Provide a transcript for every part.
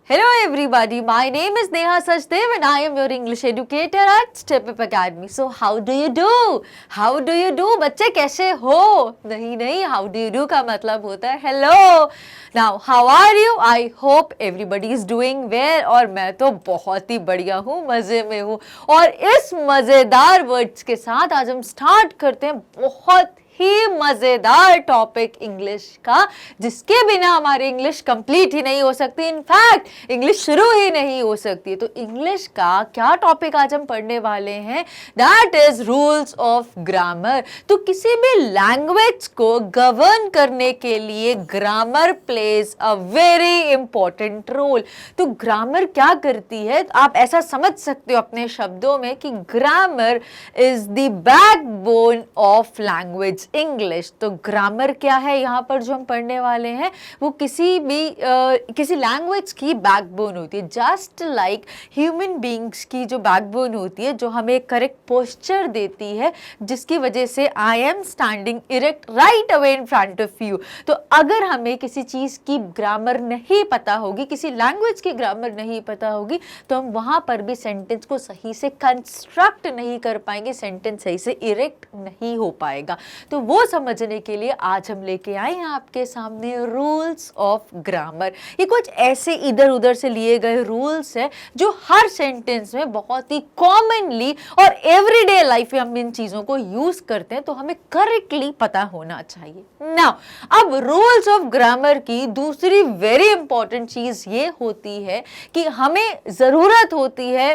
Hello everybody, my name is Neha Sachdev and I am your English educator at Step Up Academy. So how do you do? How do you do? बच्चे कैसे हो? नहीं, how do you do का मतलब होता है hello. Now, how are you? I hope everybody is doing well और मैं तो बहुत ही बढ़िया हूँ, मज़े में हूँ और इस मज़ेदार वर्ड्स के साथ आज हम स्टार्ट करते हैं बहुत ही मजेदार टॉपिक इंग्लिश का, जिसके बिना हमारी इंग्लिश कंप्लीट ही नहीं हो सकती, इनफैक्ट इंग्लिश शुरू ही नहीं हो सकती। तो इंग्लिश का क्या टॉपिक आज हम पढ़ने वाले हैं, that is rules of grammar. तो किसी भी लैंग्वेज को गवर्न करने के लिए grammar plays a very important role. तो ग्रामर क्या करती है, आप ऐसा समझ सकते हो अपने शब्दों में कि grammar is the backbone of language English. तो ग्रामर क्या है यहाँ पर जो हम पढ़ने वाले हैं, वो किसी लैंग्वेज की बैकबोन होती है, जस्ट लाइक ह्यूमन बीइंग्स की जो बैकबोन होती है, जो हमें करेक्ट पोस्चर देती है, जिसकी वजह से I am standing erect right away in front of you. तो अगर हमें किसी चीज की ग्रामर नहीं पता होगी, किसी लैंग्वेज की ग्रामर नहीं पता होगी, तो हम वहां पर भी सेंटेंस को सही से कंस्ट्रक्ट नहीं कर पाएंगे, सेंटेंस सही से इरेक्ट नहीं हो पाएगा। तो वो समझने के लिए आज हम लेके आए हैं आपके सामने रूल्स ऑफ ग्रामर। ये कुछ ऐसे इधर उधर से लिए गए रूल्स हैं जो हर सेंटेंस में बहुत ही कॉमनली और एवरीडे लाइफ में हम इन चीजों को यूज करते हैं, तो हमें करेक्टली पता होना चाहिए। नाउ, अब रूल्स ऑफ ग्रामर की दूसरी वेरी इंपॉर्टेंट चीज ये होती है कि हमें जरूरत होती है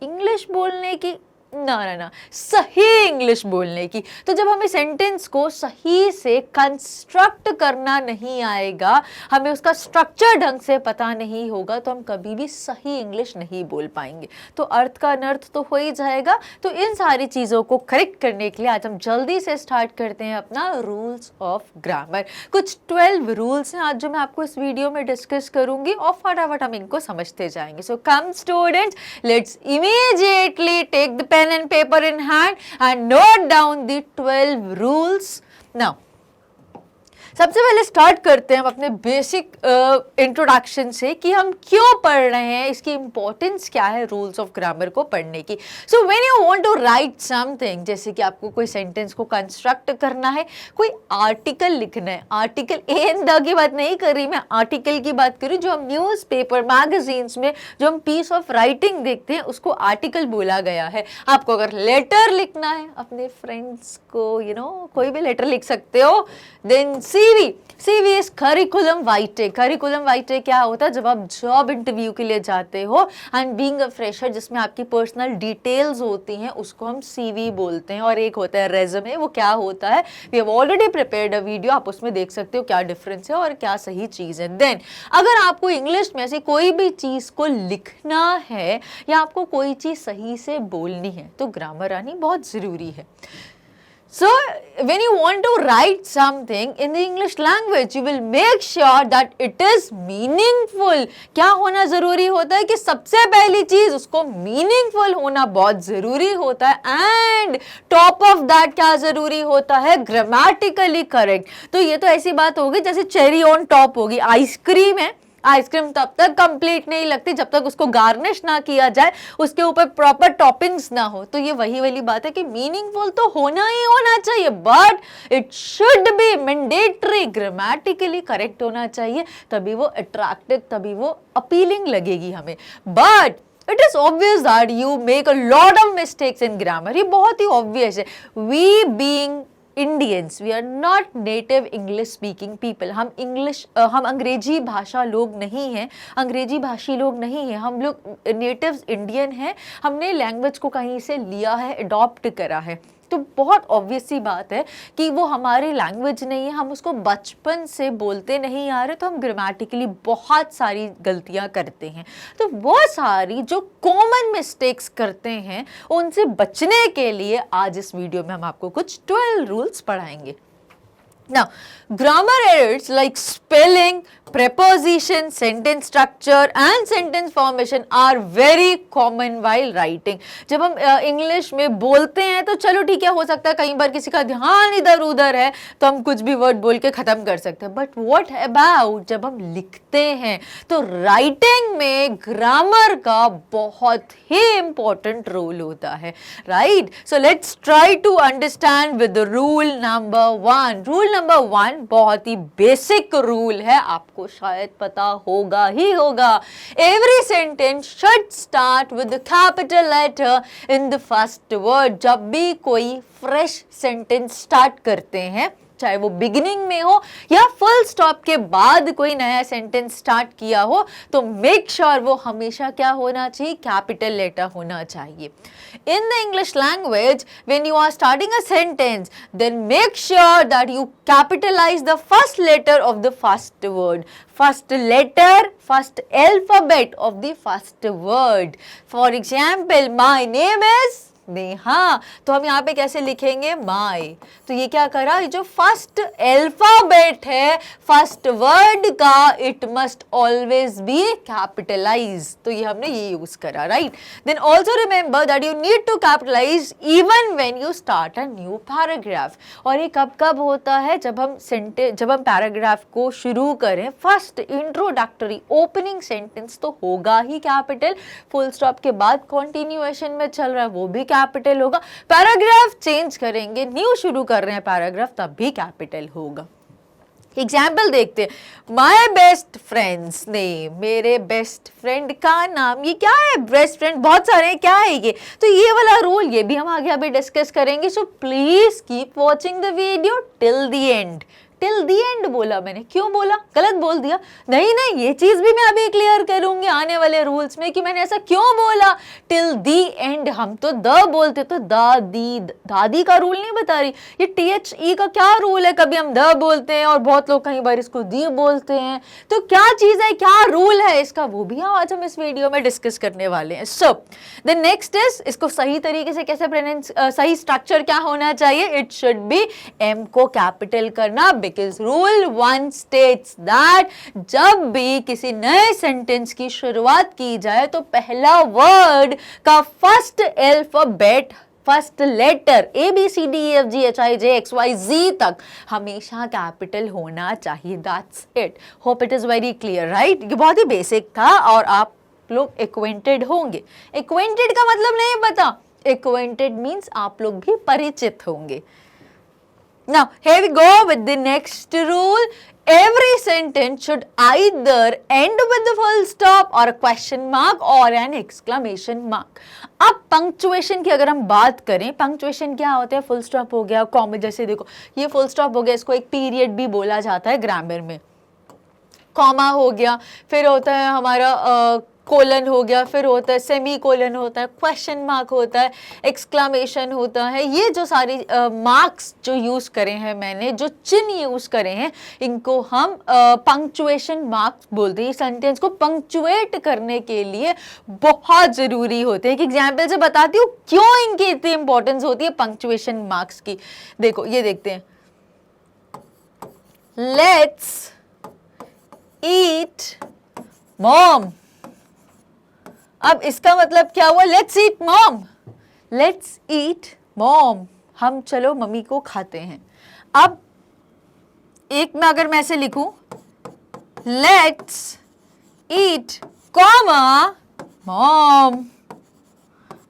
इंग्लिश बोलने की, ना सही इंग्लिश बोलने की। तो जब हमें सेंटेंस को सही से कंस्ट्रक्ट करना नहीं आएगा, हमें उसका स्ट्रक्चर ढंग से पता नहीं होगा, तो हम कभी भी सही इंग्लिश नहीं बोल पाएंगे। तो अर्थ का अनर्थ तो हो ही जाएगा। तो इन सारी चीज़ों को करेक्ट करने के लिए आज हम जल्दी से स्टार्ट करते हैं अपना रूल्स ऑफ ग्रामर। कुछ 12 रूल्स हैं आज जो मैं आपको इस वीडियो में डिस्कस करूंगी और फटाफट हम इनको समझते जाएंगे। So come students, let's immediately take the pen and paper in hand and note down the 12 rules. Now, सबसे पहले स्टार्ट करते हैं हम अपने बेसिक इंट्रोडक्शन से कि हम क्यों पढ़ रहे हैं, इसकी इंपॉर्टेंस क्या है रूल्स ऑफ ग्रामर को पढ़ने की। So when you want to write something, जैसे कि आपको कोई सेंटेंस को कंस्ट्रक्ट करना है, कोई आर्टिकल लिखना है, आर्टिकल एन द की बात नहीं कर रही मैं, आर्टिकल की बात कर रही हूँ। जो हम न्यूज़पेपर मैगजीन्स में जो हम पीस ऑफ राइटिंग देखते हैं, उसको आर्टिकल बोला गया है। आपको अगर लेटर लिखना है अपने फ्रेंड्स को, कोई भी लेटर लिख सकते हो, then CV is curriculum vitae. Curriculum vitae क्या होता है, जब आप जॉब इंटरव्यू के लिए जाते हो एंड बीइंग अ फ्रेशर, जिसमें आपकी पर्सनल डिटेल्स होती हैं, उसको हम CV बोलते हैं। और एक होता है रेज्यूमे, वो क्या होता है, we have already prepared a video, आप उसमें देख सकते हो क्या डिफरेंस है और क्या सही चीज़ है। देन अगर आपको इंग्लिश में से कोई भी चीज़ को लिखना है या आपको कोई चीज़ सही से बोलनी है, तो ग्रामर आनी बहुत ज़रूरी है। So, when you want to write something in the English language, you will make sure that it is meaningful. क्या होना ज़रूरी होता है कि सबसे पहली चीज़ उसको meaningful होना बहुत ज़रूरी होता है, and top of that क्या ज़रूरी होता है, grammatically correct। तो ये तो ऐसी बात होगी जैसे चेरी ऑन टॉप होगी। आइसक्रीम है, आइसक्रीम तब तक कंप्लीट नहीं लगती जब तक उसको गार्निश ना किया जाए, उसके ऊपर प्रॉपर टॉपिंग्स ना हो। तो ये वही वाली बात है कि मीनिंगफुल तो होना ही होना चाहिए, but it should be mandatory, grammatically correct होना चाहिए, तभी वो अट्रैक्टिव, तभी वो अपीलिंग लगेगी हमें। But it is obvious that you make a lot of mistakes in grammar. ये बहुत ही ऑब्वियस है। We being Indians, we are not native English speaking people. हम अंग्रेजी भाषा लोग नहीं हैं, अंग्रेजी भाषी लोग नहीं हैं, हम लोग नेटिव्स इंडियन हैं। हमने लैंग्वेज को कहीं से लिया है, अडॉप्ट करा है। तो बहुत ऑब्वियस सी बात है कि वो हमारी लैंग्वेज नहीं है, हम उसको बचपन से बोलते नहीं आ रहे, तो हम ग्रामेटिकली बहुत सारी गलतियां करते हैं। तो वो सारी जो कॉमन मिस्टेक्स करते हैं, उनसे बचने के लिए आज इस वीडियो में हम आपको कुछ 12 रूल्स पढ़ाएंगे। Now, grammar errors like spelling, preposition, sentence structure and sentence formation are very common while writing. जब हम इंग्लिश में बोलते हैं तो चलो ठीक है, हो सकता है कई बार किसी का ध्यान इधर उधर है तो हम कुछ भी वर्ड बोल के ख़त्म कर सकते हैं, बट व्हाट अबाउट जब हम लिखते हैं तो राइटिंग में ग्रामर का बहुत ही इंपॉर्टेंट रोल होता है, right? So let's try to understand with rule number 1. Rule number 1 बहुत ही बेसिक रूल है, आपको शायद पता होगा ही होगा. Every sentence should start with the capital letter in the first word. जब भी कोई फ्रेश सेंटेंस स्टार्ट करते हैं, चाहे वो बिगिनिंग में हो या फुल स्टॉप के बाद कोई नया सेंटेंस स्टार्ट किया हो, तो मेक श्योर वो हमेशा क्या होना चाहिए, कैपिटल लेटर होना चाहिए. In the English language, when you are starting a sentence, then make sure that you capitalize the first letter of the first word. First letter, first alphabet of the first word. For example, my name is Neha, तो हम यहाँ पे कैसे लिखेंगे, माई. तो ये क्या करा, जो फर्स्ट अल्फाबेट है फर्स्ट वर्ड का, it must always be capitalize. तो ये हमने ये यूज करा, right? Then also remember that you need to capitalize even when you start a new paragraph. और ये कब कब होता है, जब हम पैराग्राफ को शुरू करें, फर्स्ट इंट्रोडक्टरी ओपनिंग सेंटेंस तो होगा ही कैपिटल, फुल स्टॉप के बाद कंटिन्यूएशन में चल रहा है वो भी कैपिटल होगा, पैराग्राफ चेंज करेंगे, न्यू शुरू कर रहे हैं पैराग्राफ, तब भी कैपिटल होगा. एग्जाम्पल देखते हैं. माई बेस्ट फ्रेंड्स नेम, मेरे बेस्ट फ्रेंड का नाम. ये क्या है, बेस्ट फ्रेंड बहुत सारे हैं, क्या है ये? तो ये वाला रूल ये भी हम आगे अभी डिस्कस करेंगे. So please keep watching the video till the end. Till the and बोला मैंने, क्यों बोला, गलत बोल दिया? नहीं, ये चीज भी मैं अभी क्लियर करूंगी आने वाले रूल्स में कि मैंने ऐसा क्यों बोला. टिल दी एंड, हम तो द बोलते, तो दादी, दादी का रूल नहीं बता रही. ये THE का क्या रूल है, कभी हम द बोलते हैं और बहुत लोग कई बार इसको दी बोलते हैं. तो क्या चीज है, क्या रूल है इसका, वो भी आज हम इस वीडियो में डिस्कस करने वाले हैं. सो द नेक्स्ट इज, इसको सही तरीके से कैसे प्रोनाउंस, सही स्ट्रक्चर क्या होना चाहिए, इट शुड बी एम को कैपिटल करना. Because rule 1 states that जब भी किसी नए सेंटेंस की शुरुआत की जाए तो पहला वर्ड का first alphabet, first letter ABCDEFGHIJXYZ तक हमेशा कैपिटल होना चाहिए. That's it. Hope it is very clear, right? ये बहुत ही बेसिक था और आप लोग एक्वेंटेड होंगे. एक्वेंटेड का मतलब नहीं पता, एक्वेंटेड मीन्स आप लोग भी परिचित होंगे. Now, here we go with the next rule. Every sentence should either end with a full stop or a question mark or an exclamation mark. अब punctuation की अगर हम बात करें, punctuation क्या होता है, full stop हो गया, कॉमा, जैसे देखो ये full stop हो गया, इसको एक पीरियड भी बोला जाता है ग्रामर में. कॉमा हो गया, फिर होता है हमारा कोलन हो गया, फिर होता है सेमी कोलन होता है, क्वेश्चन मार्क होता है, एक्सक्लामेशन होता है. ये जो सारी मार्क्स जो यूज़ करे हैं मैंने, जो चिन्ह यूज़ करे हैं, इनको हम पंक्चुएशन मार्क्स बोलते हैं. सेंटेंस को पंक्चुएट करने के लिए बहुत ज़रूरी होते हैं. एक एग्जाम्पल से बताती हूँ क्यों इनकी इतनी इंपॉर्टेंस होती है पंक्चुएशन मार्क्स की. देखो ये देखते हैं, लेट्स ईट मॉम. अब इसका मतलब क्या हुआ, let's eat mom. Let's eat mom, हम चलो मम्मी को खाते हैं. अब एक में अगर मैं ऐसे लिखूं, लेट्स ईट कॉमा मॉम,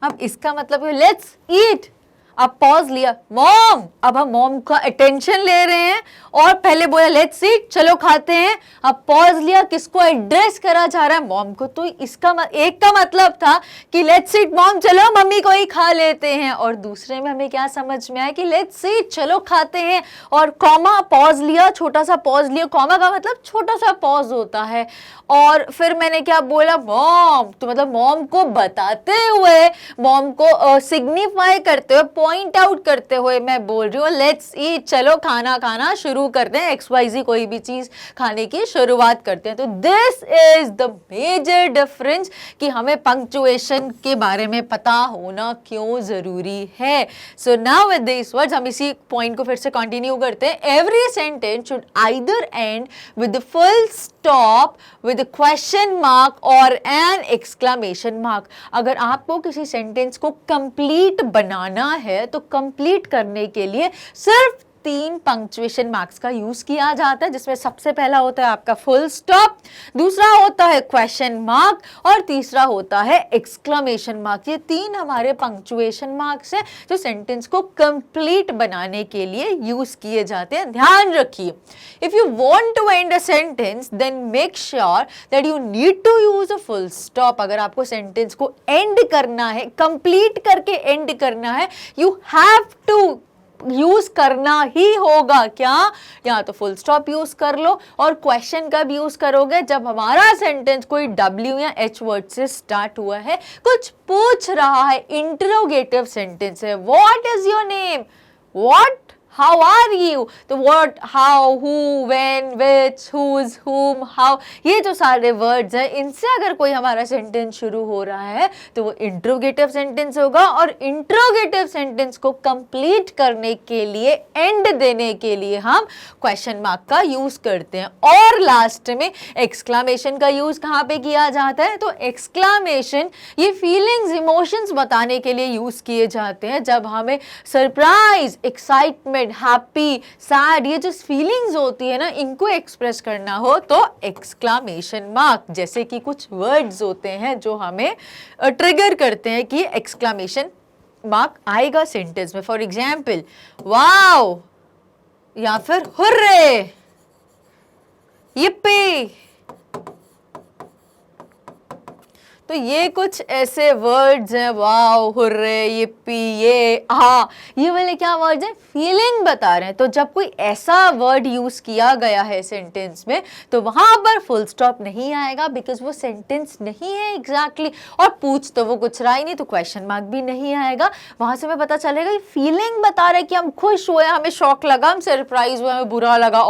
अब इसका मतलब है लेट्स ईट, अब पॉज लिया, मॉम, अब हम मॉम का अटेंशन ले रहे हैं और पहले बोला लेट्स ईट, चलो खाते हैं, अब पॉज लिया, किसको एड्रेस करा जा रहा है, मॉम को. तो इसका एक का मतलब था कि लेट्स ईट मॉम, चलो मम्मी को ही खा लेते हैं, और दूसरे में हमें क्या समझ में आया कि लेट्स ईट, चलो खाते हैं, और कॉमा, पॉज लिया, छोटा सा पॉज लिया. कॉमा का मतलब छोटा सा पॉज होता है. और फिर मैंने क्या बोला, मॉम, तो मतलब मॉम को बताते हुए, मॉम को सिग्निफाई करते हुए, पॉइंट आउट करते हुए मैं बोल रही हूँ लेट्स ईट, चलो खाना खाना शुरू करते हैं, XYZ कोई भी चीज खाने की शुरुआत करते हैं. तो this is the major difference कि हमें पंक्चुएशन के बारे में पता होना क्यों जरूरी है. So now with this words हम इसी पॉइंट को फिर से कंटिन्यू करते हैं. Every sentence should either and with the full stop with question mark और एन एक्सक्लेमेशन मार्क। अगर आपको किसी सेंटेंस को कंप्लीट बनाना है तो कंप्लीट करने के लिए सिर्फ 3 पंक्चुएशन मार्क्स का यूज किया जाता है, जिसमें सबसे पहला होता है आपका फुल स्टॉप, दूसरा होता है क्वेश्चन मार्क और तीसरा होता है एक्सक्लेमेशन मार्क। ये 3 हमारे पंक्चुएशन मार्क्स हैं जो सेंटेंस को कंप्लीट बनाने के लिए यूज किए जाते हैं। ध्यान रखिए, if you want to end a sentence then make sure that you need to use a full stop. अगर आपको सेंटेंस को एंड करना है, कंप्लीट करके एंड करना है, यू हैव टू यूज करना ही होगा। क्या? या तो फुल स्टॉप यूज कर लो, और क्वेश्चन कब यूज करोगे? जब हमारा सेंटेंस कोई W या H वर्ड से स्टार्ट हुआ है, कुछ पूछ रहा है, इंटरोगेटिव सेंटेंस है। What is your name, what, how are you, तो what, how, who, when, which, whose, whom, how, ये जो सारे वर्ड्स हैं, इनसे अगर कोई हमारा सेंटेंस शुरू हो रहा है तो वो इंट्रोगेटिव सेंटेंस होगा। और इंट्रोगेटिव सेंटेंस को कंप्लीट करने के लिए, एंड देने के लिए हम क्वेश्चन मार्क का यूज करते हैं। और लास्ट में एक्सक्लेमेशन का यूज कहाँ पे किया जाता है? तो एक्सक्लेमेशन ये फीलिंग्स, इमोशंस बताने के लिए यूज किए जाते हैं। जब हमें सरप्राइज, एक्साइटमेंट, हैप्पी, सैड, ये जो फीलिंग्स होती है ना, इनको एक्सप्रेस करना हो तो एक्सक्लेमेशन मार्क जैसे कि कुछ वर्ड्स होते हैं जो हमें ट्रिगर करते हैं कि एक्सक्लेमेशन मार्क आएगा सेंटेंस में। फॉर एग्जाम्पल वाओ, या फिर हुर्रे, yippee। तो ये कुछ ऐसे वर्ड्स हैं, वाओ, हुर्रे, yippee, ये वाले क्या वर्ड्स हैं? फीलिंग बता रहे हैं। तो जब कोई ऐसा वर्ड यूज किया गया है सेंटेंस में तो वहां पर फुल स्टॉप नहीं आएगा, बिकॉज वो सेंटेंस नहीं है एग्जैक्टली। और पूछ तो वो कुछ रहा ही नहीं, तो क्वेश्चन मार्क भी नहीं आएगा। वहां से हमें पता चलेगा ये फीलिंग बता रहा है कि हम खुश हुए, हमें शॉक लगा, हम सरप्राइज हुए, हमें बुरा लगा,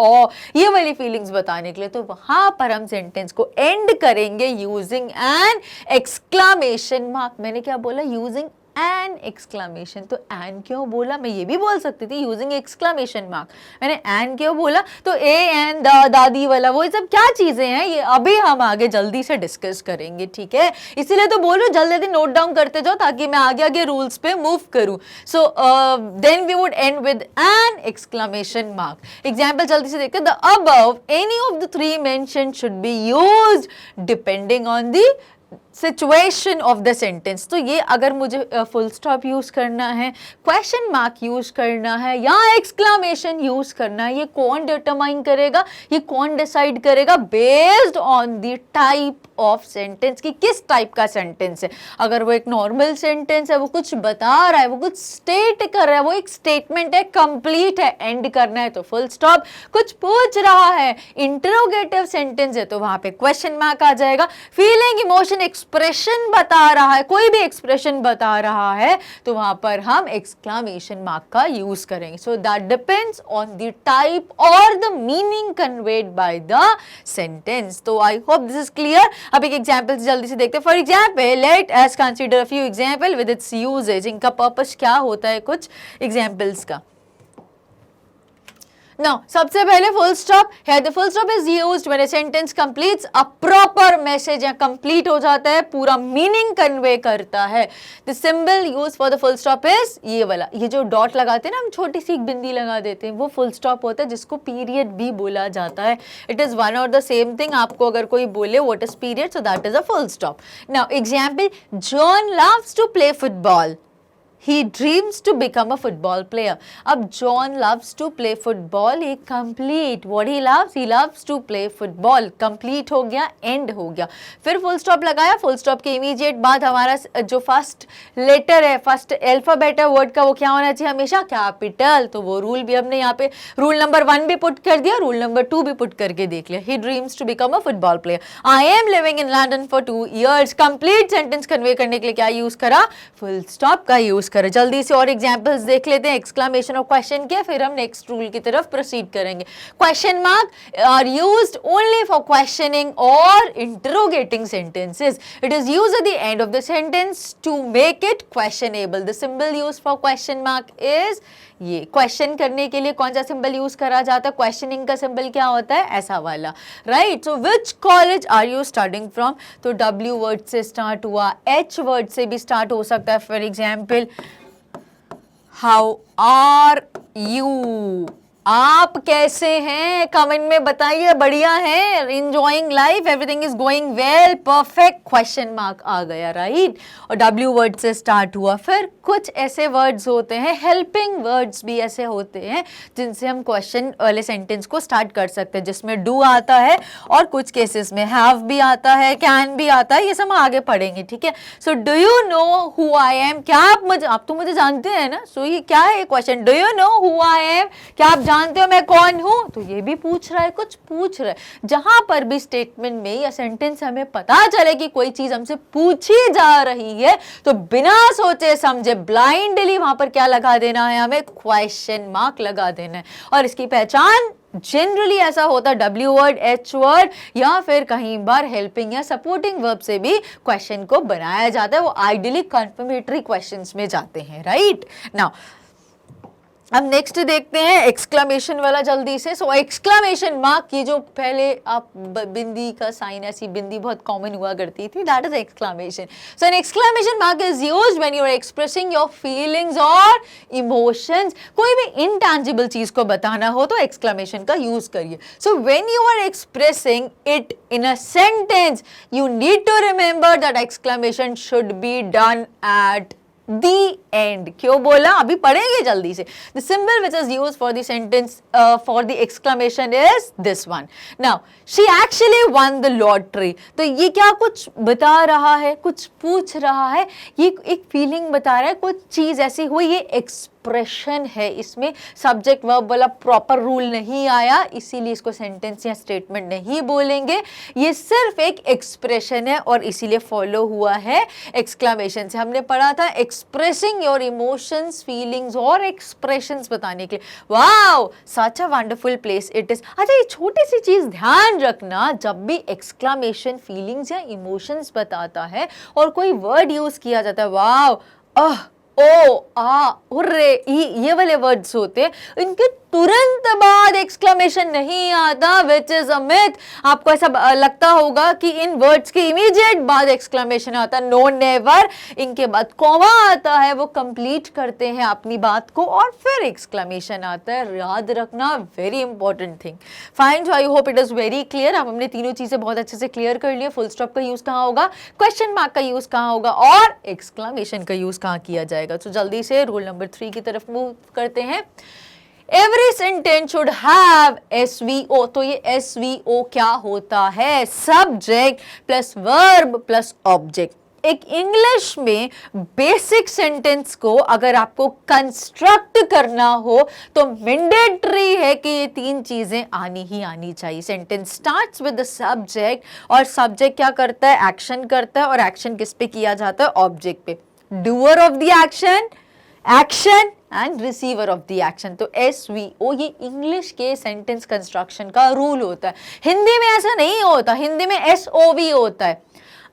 ये वाली फीलिंग्स बताने के लिए। तो वहां पर हम सेंटेंस को एंड करेंगे यूजिंग एन एक्सक्लेमेशन मार्क। मैंने क्या बोला? Using an exclamation. तो एन क्यों बोला? मैं ये भी बोल सकती थी यूजिंग एक्सक्लेमेशन मार्क। मैंने एन क्यों बोला? तो ए एन, दादी वाला, वो सब क्या चीजें हैं, ये अभी हम आगे जल्दी से डिस्कस करेंगे, ठीक है? इसीलिए तो बोल रही हूँ जल्दी जल्दी नोट डाउन करते जाओ ताकि मैं आगे आगे रूल्स पे मूव करूँ। So then we would end with an exclamation mark. Example जल्दी से देखते हैं। The above any of the 3 mentioned should be used depending on the situation of the sentence. तो ये अगर मुझे फुल स्टॉप यूज करना है, क्वेश्चन मार्क यूज करना है या एक्सक्लेमेशन यूज करना है, ये कौन डिटरमाइन करेगा, ये कौन डिसाइड करेगा? Based on the type of sentence, कि किस टाइप का सेंटेंस है। अगर वो एक नॉर्मल सेंटेंस है, वो कुछ बता रहा है, वो कुछ स्टेट कर रहा है, वो एक स्टेटमेंट है, कंप्लीट है, एंड करना है तो फुल स्टॉप। कुछ पूछ रहा है, इंटरोगेटिव सेंटेंस है, तो वहां पे क्वेश्चन मार्क आ जाएगा। फीलिंग, इमोशन, एक्सप्रेशन बता रहा है, कोई भी एक्सप्रेशन बता रहा है, तो वहां पर हम एक्सक्लेमेशन मार्क का यूज करेंगे। So that depends on the type और the meaning conveyed by the sentence. तो I hope this is clear. अब एक एग्जाम्पल जल्दी से देखते हैं। For example let us consider a few example with its usages. इनका पर्पस क्या होता है कुछ एग्जाम्पल्स का। Now, सबसे पहले full stop है। The full stop is used when a sentence completes a proper message, या complete हो जाता है, पूरा meaning convey करता है। The symbol used for the full stop is ये वाला, ये जो डॉट लगाते हैं ना हम, छोटी सी एक बिंदी लगा देते हैं, वो full stop होता है, जिसको पीरियड भी बोला जाता है। It is one और the same thing। आपको अगर कोई बोले what is period, so that is a full stop। Now, example, John loves to play football. He dreams to become a football player। अब John loves to play football, ये complete, what he loves to play football, complete हो गया, end हो गया। फिर full stop लगाया, full stop के immediate बाद हमारा जो फर्स्ट लेटर है, फर्स्ट अल्फाबेट है वर्ड का, वो क्या होना चाहिए? हमेशा कैपिटल। तो वो रूल भी हमने यहाँ पे रूल नंबर 1 भी पुट कर दिया, रूल नंबर 2 भी पुट करके देख लिया। He dreams to become a football player। I am living in London for 2 years। Complete sentence convey करने के लिए क्या यूज करा? फुल स्टॉप का यूज यूज करें। जल्दी से और एग्जांपल्स देख लेते हैं एक्सक्लेमेशन और क्वेश्चन के, फिर हम नेक्स्ट रूल की तरफ प्रोसीड करेंगे। Question mark are used only for questioning और interrogating sentences. It is used at the end of the sentence to make it questionable. The symbol used for question mark is ये। Question करने के लिए कौन सा symbol use करा जाता है? क्वेश्चनिंग का सिंबल क्या होता है? ऐसा वाला, right. So which college are you starting from? तो W वर्ड से स्टार्ट हुआ, H वर्ड से भी स्टार्ट हो सकता है। For example, how are you, आप कैसे हैं? कमेंट में बताइए। बढ़िया है, enjoying life, everything is going well, perfect, question mark आ गया, राइट। और W वर्ड से स्टार्ट हुआ। फिर कुछ ऐसे वर्ड्स होते हैं, हेल्पिंग वर्ड्स भी ऐसे होते हैं जिनसे हम क्वेश्चन वाले सेंटेंस को स्टार्ट कर सकते हैं, जिसमें डू आता है और कुछ केसेस में हैव भी आता है, कैन भी आता है। ये सब हम आगे पढ़ेंगे, ठीक है। So do you know who I am? क्या आप तो मुझे जानते हैं ना। सो ये क्या है question? Do you know who I am? क्या आप जानते हो मैं कौन हूं? तो ये भी पूछ रहा है, कुछ पूछ रहा है। जहां पर भी स्टेटमेंट में या सेंटेंस हमें पता चले कि कोई चीज हमसे पूछी जा रही है, तो बिना सोचे समझे ब्लाइंडली वहां पर क्या लगा देना है? हमें क्वेश्चन मार्क लगा देना है। और इसकी पहचान जनरली ऐसा होता है W वर्ड, H वर्ड या फिर कहीं बार हेल्पिंग या सपोर्टिंग वर्ब से भी क्वेश्चन को बनाया जाता है। वो आइडियली कंफर्मेटरी क्वेश्चंस में जाते हैं, राइट। नाउ अब नेक्स्ट देखते हैं एक्सक्लेमेशन वाला जल्दी से। सो एक्सक्लेमेशन मार्क की जो पहले आप बिंदी का साइन, ऐसी बिंदी बहुत कॉमन हुआ करती थी, that is exclamation. So an exclamation mark is used when you are expressing your feelings और इमोशंस। कोई भी इनटैंजिबल चीज को बताना हो तो एक्सक्लेमेशन का यूज करिए। So when you are expressing it in a sentence, you need to remember that exclamation should be done at the end। क्यों बोला? अभी पढ़ेंगे जल्दी से। The symbol which is used for the sentence for the exclamation is this one। Now she actually won the lottery। तो ये क्या कुछ बता रहा है, कुछ पूछ रहा है, ये एक फीलिंग बता रहा है, कुछ चीज ऐसी हुई, ये एक्सप्रेशन है। इसमें सब्जेक्ट वर्ब वाला प्रॉपर रूल नहीं आया, इसीलिए इसको सेंटेंस या स्टेटमेंट नहीं बोलेंगे। ये सिर्फ एक एक्सप्रेशन है और इसीलिए फॉलो हुआ है एक्सक्लेमेशन से। हमने पढ़ा था एक्सप्रेसिंग योर इमोशंस, फीलिंग्स और एक्सप्रेशंस बताने के लिए। Wow, such a wonderful place it is. अच्छा, ये छोटी सी चीज ध्यान रखना, जब भी एक्सक्लेमेशन फीलिंग्स या इमोशंस बताता है और कोई वर्ड यूज किया जाता है, वाओ, ओ, आ, हुर्रे, ये वाले वर्ड्स होते हैं, इनके तुरंत बाद एक्सक्लेमेशन नहीं आता, विच इज अ मिथ। आपको ऐसा लगता होगा कि इन वर्ड्स के इमीडिएट बाद एक्सक्लेमेशन आता है। No, never. इनके बाद कॉमा आता है, वो कंप्लीट करते हैं अपनी बात को और फिर एक्सक्लेमेशन आता है। याद रखना, very important thing. Fine, so I hope it is very clear. अब हमने तीनों चीजें बहुत अच्छे से क्लियर कर लिया। फुल स्टॉप का यूज कहाँ होगा, क्वेश्चन मार्क का यूज कहाँ होगा और एक्सक्लेमेशन का यूज कहाँ किया जाएगा। तो जल्दी से रूल नंबर 3 की तरफ मूव करते हैं। Every sentence should have SVO। तो ये SVO क्या होता है? Subject plus verb plus object. एक इंग्लिश में बेसिक सेंटेंस को अगर आपको कंस्ट्रक्ट करना हो तो मैंडेटरी है कि ये तीन चीजें आनी ही आनी चाहिए। Sentence starts with the subject और सब्जेक्ट क्या करता है? एक्शन करता है और एक्शन किस पे किया जाता है? ऑब्जेक्ट पे। Doer of the action, action and receiver of the action. तो SVO ये इंग्लिश के सेंटेंस कंस्ट्रक्शन का रूल होता है। हिंदी में ऐसा नहीं होता, हिंदी में SOV होता है।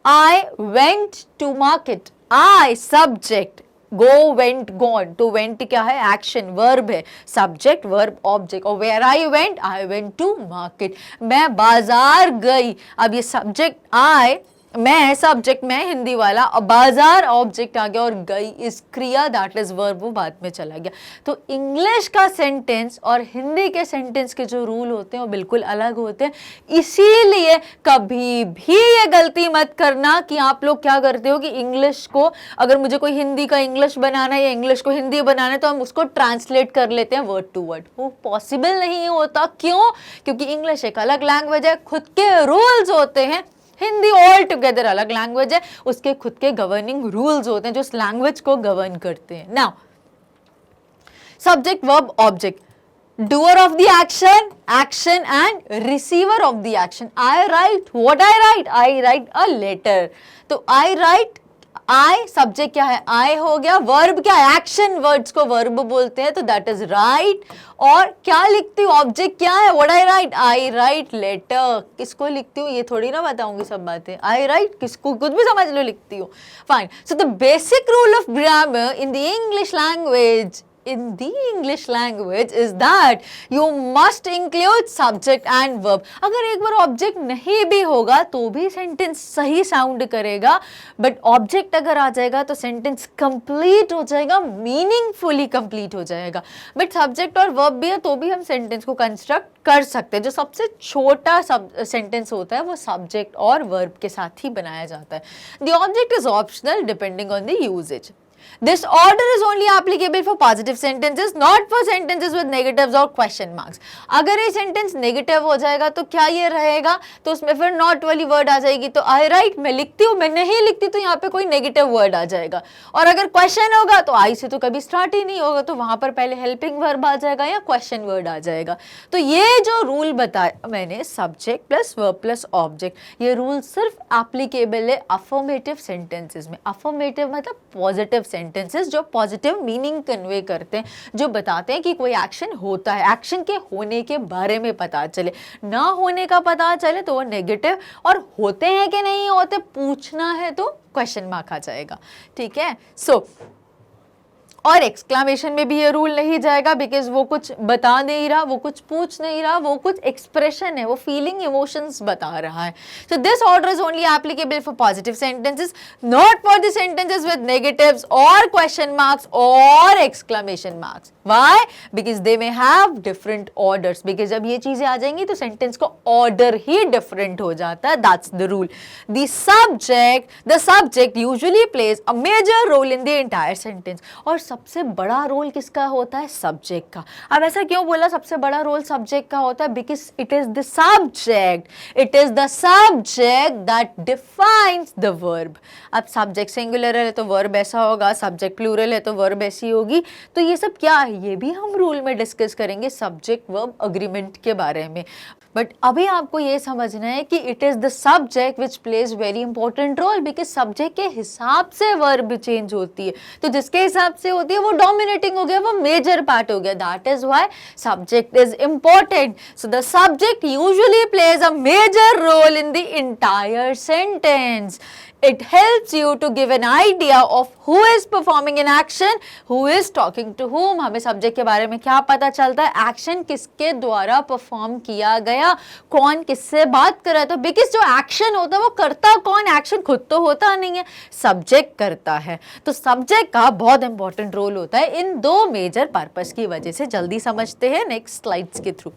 I went to market। I subject, go went gone। तो went क्या है? एक्शन, वर्ब है, सब्जेक्ट वर्ब ऑब्जेक्ट। और where I went to market। मैं बाजार गई। अब ये सब्जेक्ट I, मैं सब्जेक्ट, मैं हिंदी वाला, और बाजार ऑब्जेक्ट आ गया और गई इस क्रिया, दैट इज वर्ब, वो बाद में चला गया। तो इंग्लिश का सेंटेंस और हिंदी के सेंटेंस के जो रूल होते हैं वो बिल्कुल अलग होते हैं। इसीलिए कभी भी ये गलती मत करना कि आप लोग क्या करते हो कि इंग्लिश को, अगर मुझे कोई हिंदी का इंग्लिश बनाना है या इंग्लिश को हिंदी बनाना है तो हम उसको ट्रांसलेट कर लेते हैं वर्ड टू वर्ड। वो पॉसिबल नहीं होता। क्यों? क्योंकि इंग्लिश एक अलग लैंग्वेज है, खुद के रूल्स होते हैं। हिंदी ऑल टुगेदर अलग लैंग्वेज है, उसके खुद के गवर्निंग रूल्स होते हैं जो उस लैंग्वेज को गवर्न करते हैं। Now subject verb object, doer of the action, action and receiver of the action। I write, what I write a letter। तो I write आई, सब्जेक्ट क्या है, आई हो गया, वर्ब क्या है, एक्शन वर्ड्स को वर्ब बोलते हैं, तो दैट इज राइट। और क्या लिखती हूँ, ऑब्जेक्ट क्या है, व्हाट आई राइट लेटर। किसको लिखती हूँ ये थोड़ी ना बताऊंगी सब बातें, आई राइट किसको, कुछ भी समझ लो लिखती हूँ, fine. So the basic rule of grammar in the English language is that you must include subject and verb. अगर एक बार ऑब्जेक्ट नहीं भी होगा तो भी सेंटेंस सही साउंड करेगा, बट ऑब्जेक्ट अगर आ जाएगा तो सेंटेंस कंप्लीट हो जाएगा, मीनिंगफुली कंप्लीट हो जाएगा। बट सब्जेक्ट और वर्ब भी है तो भी हम सेंटेंस को कंस्ट्रक्ट कर सकते हैं। जो सबसे छोटा सेंटेंस होता है वो सब्जेक्ट और वर्ब के साथ ही बनाया जाता है। The object is optional depending on the usage. This order is only applicable for positive sentences, not for sentences with negatives or question marks. अगर ये सेंटेंस नेगेटिव हो जाएगा तो क्या ये रहेगा, तो उसमें फिर नॉट वाली वर्ड आ जाएगी, तो आई राइट मैं लिखती हूँ, मैं नहीं लिखती तो यहाँ पे कोई नेगेटिव वर्ड आ जाएगा। और अगर क्वेश्चन होगा तो आई से तो कभी स्टार्ट ही नहीं होगा, तो वहां पर पहले हेल्पिंग वर्ब आ जाएगा या क्वेश्चन वर्ड आ जाएगा। तो ये जो रूल बताया मैंने, subject plus verb plus object, ये रूल सिर्फ एप्लीकेबल है अफर्मेटिव सेंटेंसेस में। अफर्मेटिव मतलब पॉजिटिव सेंटेंसेस जो पॉजिटिव मीनिंग कन्वे करते हैं, जो बताते हैं कि कोई एक्शन होता है, एक्शन के होने के बारे में पता चले, ना होने का पता चले तो वो नेगेटिव, और होते हैं कि नहीं होते पूछना है तो क्वेश्चन मार्क आ जाएगा। ठीक है, सो और एक्सक्लामेशन में भी ये रूल नहीं जाएगा, बिकॉज वो कुछ बता नहीं रहा, वो कुछ पूछ नहीं रहा, वो कुछ एक्सप्रेशन है, वो फीलिंग इमोशंस बता रहा है। So this order is only applicable for positive sentences, not for the sentences with negatives और क्वेश्चन मार्क्स और exclamation marks. Why? Because they may have different orders. Because जब ये चीजें आ जाएंगी तो सेंटेंस का ऑर्डर ही डिफरेंट हो जाता है। That's the rule. The subject usually plays a major role in the entire sentence. और सबसे बड़ा रोल किसका होता है, सब्जेक्ट का। अब ऐसा क्यों बोला सबसे बड़ा रोल सब्जेक्ट का होता है, because it is the subject that defines the verb. अब सब्जेक्ट सिंगुलर है तो वर्ब ऐसा होगा, सब्जेक्ट प्लूरल है तो वर्ब ऐसी होगी। तो ये सब क्या है, ये भी हम रूल में डिस्कस करेंगे सब्जेक्ट वर्ब अग्रीमेंट के बारे में। बट अभी आपको ये समझना है कि it is the subject which plays very important role, because subject के हिसाब से वर्ब चेंज होती है। तो जिसके हिसाब से होती है वो डोमिनेटिंग हो गया, वो मेजर पार्ट हो गया। That is why subject is important. So the subject usually plays a major role in the entire sentence. It helps you to give an idea of who is performing an action, who is talking to whom. हमें subject के बारे में क्या पता चलता है, action किसके द्वारा परफॉर्म किया गया, कौन किससे बात कर रहा है। तो बिकॉज जो एक्शन होता है वो करता कौन, एक्शन खुद तो होता नहीं है, सब्जेक्ट करता है। तो सब्जेक्ट का बहुत इंपॉर्टेंट रोल होता है इन दो मेजर पर्पस की वजह से। जल्दी समझते हैं नेक्स्ट स्लाइड्स के through.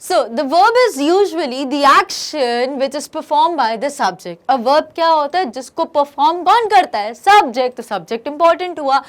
So the verb is usually the action which is performed by the subject. A verb क्या होता है, जिसको perform कौन करता है, subject। तो subject important हुआ,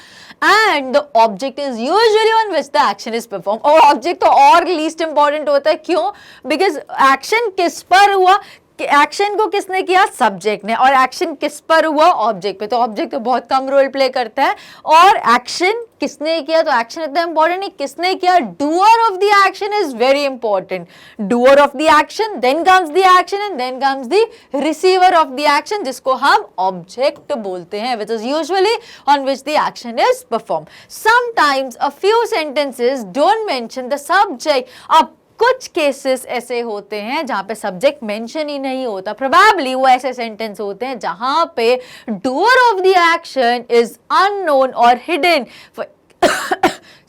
and the object is usually on which the action is performed. और object तो और least important होता है, क्यों, because action किस पर हुआ, एक्शन को किसने किया, सब्जेक्ट ने, और एक्शन किस पर हुआ, ऑब्जेक्ट पे। तो ऑब्जेक्ट तो बहुत कम रोल प्ले करता है, और एक्शन किसने किया, तो एक्शन इतना इंपॉर्टेंट नहीं, किसने किया, doer of the action is very important. Doer of the action, then comes the action, and then comes the receiver of the action, जिसको हम ऑब्जेक्ट बोलते हैं, which is usually on which the action is perform. Sometimes a few sentences don't mention the subject. अब कुछ cases ऐसे होते हैं जहां पे सब्जेक्ट मेंशन ही नहीं होता, प्रोबेबली वो ऐसे सेंटेंस होते हैं जहां पे doer of the action is unknown और hidden.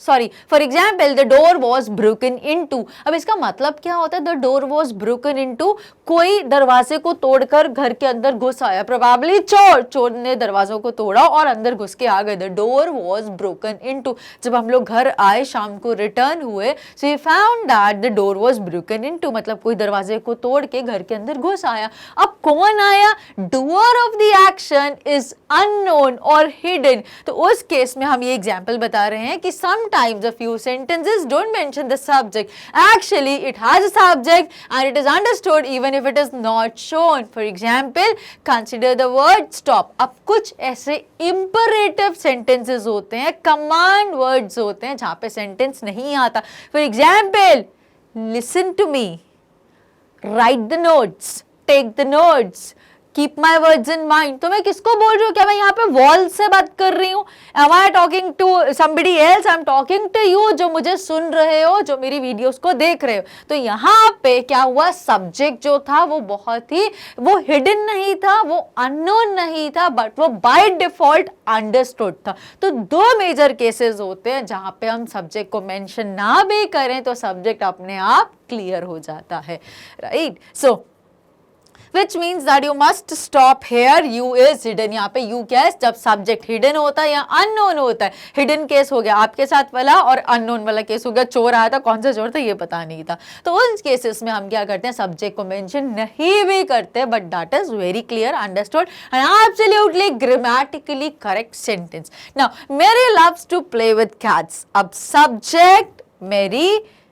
For example, the door was broken into. अब इसका मतलब क्या होता है, the door was broken into, कोई दरवाजे को तोड़कर घर के अंदर घुस आया, प्रोबेबली चोर ने दरवाजों को तोड़ा और अंदर घुस के आ गए। The door was broken into. जब हम लोग घर आए शाम को रिटर्न हुए, so we found that the door was broken into, मतलब कोई दरवाजे को तोड़ के घर के अंदर घुस आया। अब कौन आया, doer of the action is unknown और हिडन। तो उस केस में हम ये एग्जाम्पल बता रहे हैं कि sometimes a few sentences don't mention the subject. Actually, it has a subject and it is understood even if it is not shown. For example, consider the word stop. अब कुछ ऐसे imperative sentences होते हैं, command words होते हैं जहाँ पे sentence नहीं आता. For example, listen to me, write the notes, take the notes, keep my words in mind. तो मैं किसको बोल रही हूँ? क्या मैं यहाँ पे वॉल से बात कर रही हूँ? Am I talking to somebody else? I am talking to you, जो मुझे सुन रहे हो, जो मेरी वीडियोस को देख रहे हो। तो यहाँ पे क्या हुआ, सब्जेक्ट जो था वो बहुत ही, वो हिडन नहीं था, वो अननोन नहीं था, बट वो बाय डिफॉल्ट अंडरस्टूड था। तो दो मेजर केसेस होते हैं जहां पे हम सब्जेक्ट को मेंशन ना भी करें तो सब्जेक्ट अपने आप क्लियर हो जाता है, right? So which means that you must stop here, you is hidden। यहाँ पे you क्या है, जब सब्जेक्ट हिडन होता है या अननोन होता है। हिडन केस हो गया आपके साथ वाला, और अननोन वाला केस हो गया चोर आया था, कौन सा चोर था ये पता नहीं था। तो उन केसेस में हम क्या करते हैं, सब्जेक्ट को मेंशन नहीं भी करते, but that is very clear, understood and absolutely grammatically correct sentence. Now Mary loves to play with cats. अब subject Mary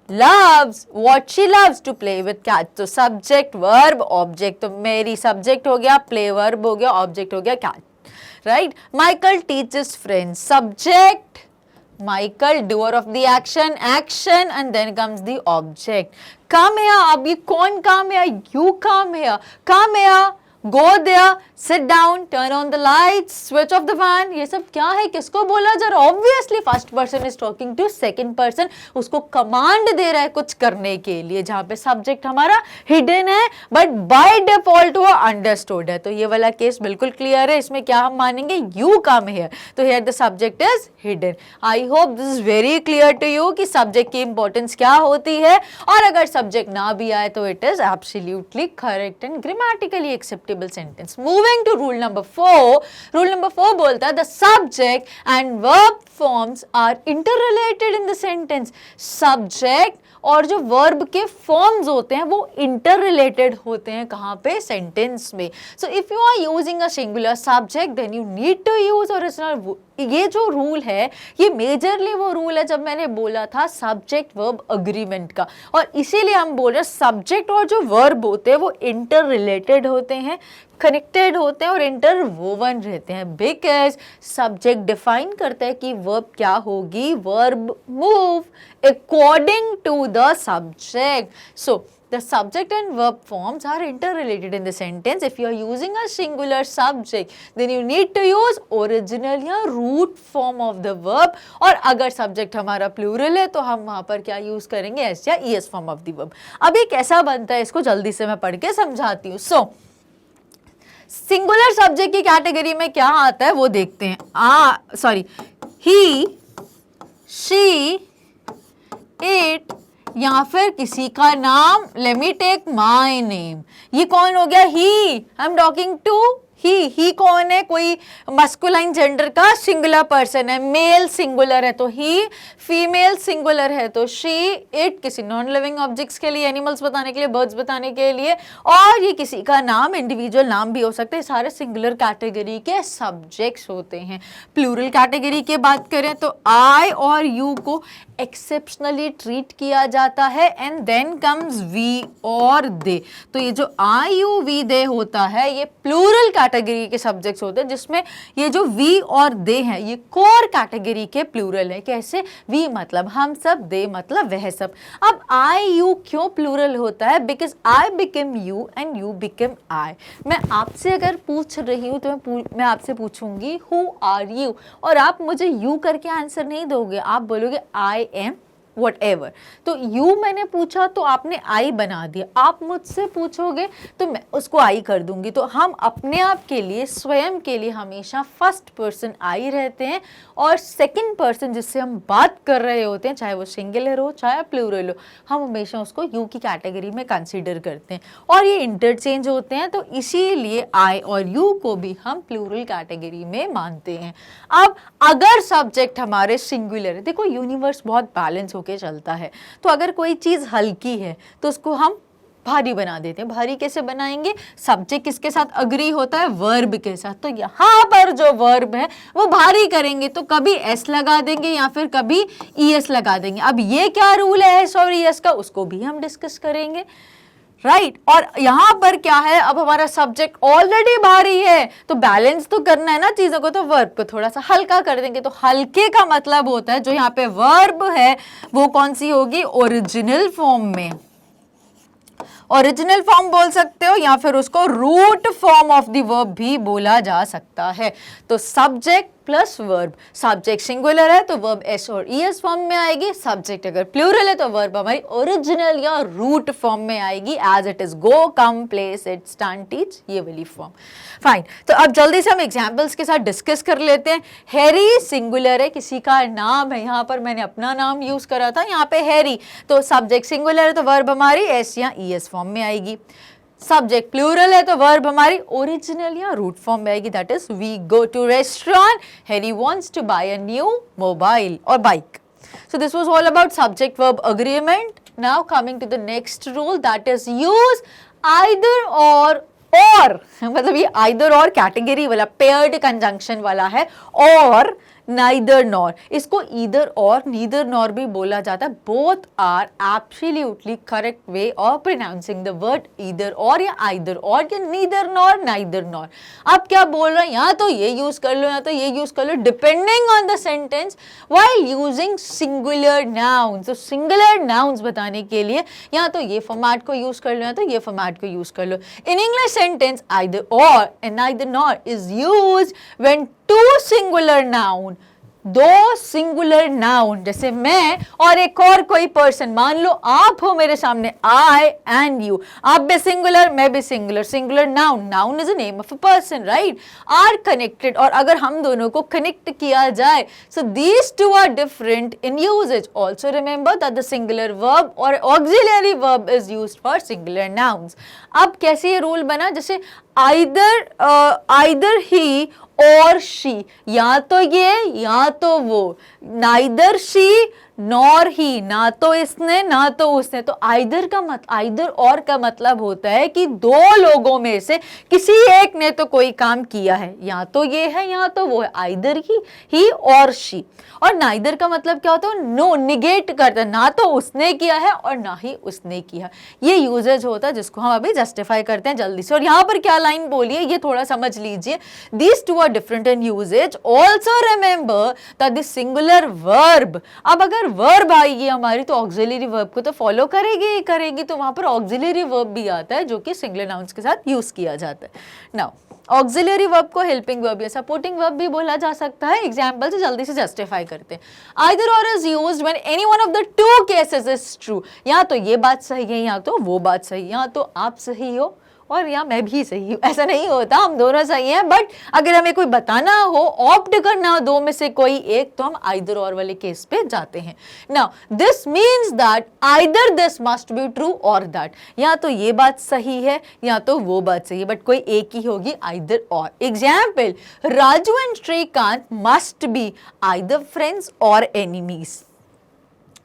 loves what she loves to play with cats। तो subject verb object, तो मेरी subject हो गया, play verb हो गया, object हो गया cat, right? Michael teaches friends, subject Michael, doer of the action, action, and then comes the object। come here, अब ये कौन come here? you come here, come here, go there, sit down, turn on the lights, switch off the fan। ये सब क्या है, किसको बोला जा रहा है? Obviously first person is talking to second person, उसको कमांड दे रहा है कुछ करने के लिए, जहां पे सब्जेक्ट हमारा हिडन है बट बाय डिफॉल्ट वो अंडरस्टूड है। तो ये वाला केस बिल्कुल क्लियर है, इसमें क्या हम मानेंगे, यू कम हियर, तो here the subject is hidden. I hope this is very clear to you कि सब्जेक्ट की इंपॉर्टेंस क्या होती है, और अगर सब्जेक्ट ना भी आए तो it is absolutely correct and grammatically acceptable sentence. Moving to rule number 4। Rule number 4 बोलता है the subject and verb forms are interrelated in the sentence. Subject और जो वर्ब के फॉर्म्स होते हैं वो इंटर रिलेटेड होते हैं, कहाँ पे, सेंटेंस में। So if you are using a singular subject then you need to use original. ये जो रूल है ये मेजरली वो रूल है जब मैंने बोला था सब्जेक्ट वर्ब अग्रीमेंट का, और इसीलिए हम बोल रहे हैं सब्जेक्ट और जो वर्ब होते हैं वो इंटर रिलेटेड होते हैं, कनेक्टेड होते हैं और इंटर वोवन रहते हैं, बिकॉज सब्जेक्ट डिफाइन करता है कि वर्ब क्या होगी, verb move according to the subject. So the subject and verb forms are interrelated in the sentence. If you are using a singular subject then you need to use original या root form of the verb, और अगर subject हमारा plural है तो हम वहाँ पर क्या use करेंगे, s या es form of the verb। अब ये कैसा बनता है इसको जल्दी से मैं पढ़ के समझाती हूँ। So सिंगुलर सब्जेक्ट की कैटेगरी में क्या आता है वो देखते हैं। ही, शी, इट, या फिर किसी का नाम, let me take my name. ये कौन हो गया, he, I am talking to he कौन है, कोई मस्कुलाइन जेंडर का सिंगुलर पर्सन है, मेल सिंगुलर है तो ही, फीमेल सिंगुलर है तो शी, इट किसी नॉन लिविंग ऑब्जेक्ट्स के लिए, एनिमल्स बताने के लिए, बर्ड्स बताने के लिए, और ये किसी का नाम, इंडिविजुअल नाम भी हो सकता है। सारे सिंगुलर कैटेगरी के सब्जेक्ट्स होते हैं। प्लूरल कैटेगरी की बात करें तो आई और यू को एक्सेप्शनली ट्रीट किया जाता है, एंड देन कम्स वी और दे। तो ये जो आई यू वी दे होता है ये प्लूरल कैटेगरी के सब्जेक्ट्स होते हैं, जिसमें ये जो वी और दे हैं ये कोर कैटेगरी के प्लूरल है। कैसे, वी मतलब हम सब, दे मतलब वह सब। अब आई यू क्यों प्लूरल होता है, because I become you and you become I. मैं आपसे अगर पूछ रही हूँ तो मैं आपसे पूछूंगी हु आर यू, और आप मुझे यू करके आंसर नहीं दोगे, आप बोलोगे आई एम whatever। तो यू मैंने पूछा तो आपने आई बना दिया, आप मुझसे पूछोगे तो मैं उसको आई कर दूंगी। तो हम अपने आप के लिए, स्वयं के लिए हमेशा फर्स्ट पर्सन आई रहते हैं, और सेकंड पर्सन जिससे हम बात कर रहे होते हैं, चाहे वो सिंगुलर हो चाहे प्लूरल हो, हम हमेशा उसको यू की कैटेगरी में कंसीडर करते हैं, और ये इंटरचेंज होते हैं। तो इसीलिए आई और यू को भी हम प्लूरल कैटेगरी में मानते हैं। अब अगर सब्जेक्ट हमारे सिंगुलर है, देखो यूनिवर्स बहुत बैलेंस होके चलता है, तो अगर कोई चीज हल्की है तो उसको हम भारी बना देते हैं। भारी कैसे बनाएंगे, सब्जेक्ट किसके साथ अग्री होता है, वर्ब के साथ। तो यहाँ पर जो वर्ब है वो भारी करेंगे तो कभी एस लगा देंगे या फिर कभी ईएस लगा देंगे। अब ये क्या रूल है एस और ईएस का, उसको भी हम डिस्कस करेंगे, राइट। और यहाँ पर क्या है, अब हमारा सब्जेक्ट ऑलरेडी भारी है तो बैलेंस तो करना है ना चीजों को, तो वर्ब को थोड़ा सा हल्का कर देंगे। तो हल्के का मतलब होता है जो यहाँ पे वर्ब है वो कौन सी होगी, ओरिजिनल फॉर्म में ओरिजिनल फॉर्म बोल सकते हो या फिर उसको root form of the verb भी बोला जा सकता है। तो subject plus verb, subject singular है तो वर्ब एस और ईएस फॉर्म में आएगी, सब्जेक्ट अगर प्लूरल है तो वर्ब हमारी ओरिजिनल या रूट फॉर्म में आएगी, as it is go, come, play, sit, stand, teach, ये वाली फॉर्म। फाइन, तो अब जल्दी से हम एग्जाम्पल्स के साथ डिस्कस कर लेते हैं। हैरी सिंगुलर है, किसी का नाम है, यहाँ पर मैंने अपना नाम यूज करा था, यहाँ पे हैरी, तो सब्जेक्ट सिंगुलर है तो वर्ब हमारी एस या ईएस फॉर्म में आएगी। सब्जेक्ट प्लूरल है तो वर्ब हमारी ओरिजिनल या रूट फॉर्म में आएगी, that is we go to restaurant, Harry wants to buy a new mobile और bike. So this was all about subject verb agreement. Now coming to the next rule, that is use either or मतलब ये either or category वाला paired conjunction वाला है, और neither nor, इसको either or neither nor भी बोला जाता है। both are absolutely correct way of pronouncing the word either or या either or या neither nor neither nor। अब क्या बोल रहे हैं, या तो ये यूज कर लो या तो ये यूज कर लो, depending on the sentence while using singular nouns। तो सिंगुलर नाउन्स बताने के लिए या तो ये फॉर्मेट को यूज कर लो या तो ये फॉर्मेट को यूज कर लो। In English sentence either or and neither nor is used when two singular noun, दो सिंगुलर नाउन, जैसे मैं और एक और कोई पर्सन, मान लो आप हो मेरे सामने, आई एंड यू, आप भी सिंगुलर मैं भी singular, singular noun, noun is a name of a person, right, are connected, और अगर हम दोनों को कनेक्ट किया जाए, so these two are different in usages. Also remember that the singular verb और auxiliary verb is used for singular nouns. अब कैसे ये रूल बना, जैसे either he और she, या तो ये या तो वो, neither she nor he, ना तो इसने ना तो उसने। तो either और का मतलब होता है कि दो लोगों में से किसी एक ने तो कोई काम किया है, या तो ये है या तो वो है, either he और she। और neither का मतलब क्या होता है, नो, निगेट करता है, ना तो उसने किया है और ना ही उसने किया। ये यूजेज होता है जिसको हम अभी जस्टिफाई करते हैं जल्दी से। और यहाँ पर क्या लाइन बोली है ये थोड़ा समझ लीजिए, these two are different in usage, also remember that the singular verb, अब अगर वर्ब आएगी हमारी तो ऑक्सिलरी वर्ब को तो फॉलो करेगी, तो वहां पर ऑक्सिलरी वर्ब भी आता है जो कि सिंगुलर नाउन्स के साथ यूज किया जाता है। नाउ ऑक्सिलरी वर्ब को हेल्पिंग वर्ब या सपोर्टिंग वर्ब भी बोला जा सकता है। एग्जांपल से जल्दी से जस्टिफाई करते हैं। आइदर और is used when any one of the two cases is true, या तो ये बात सही है या तो वो बात सही है, या तो आप सही हो और या मैं भी सही हूँ, ऐसा नहीं होता, हम दोनों सही हैं। बट अगर हमें कोई बताना हो, ऑप्ट करना हो दो में से कोई एक, तो हम आइदर और वाले केस पे जाते हैं। Now this means that either this must be true और दैट, या तो ये बात सही है या तो वो बात सही है, बट कोई एक ही होगी, either or. Example, Raju and Shrikant must be either friends or enemies.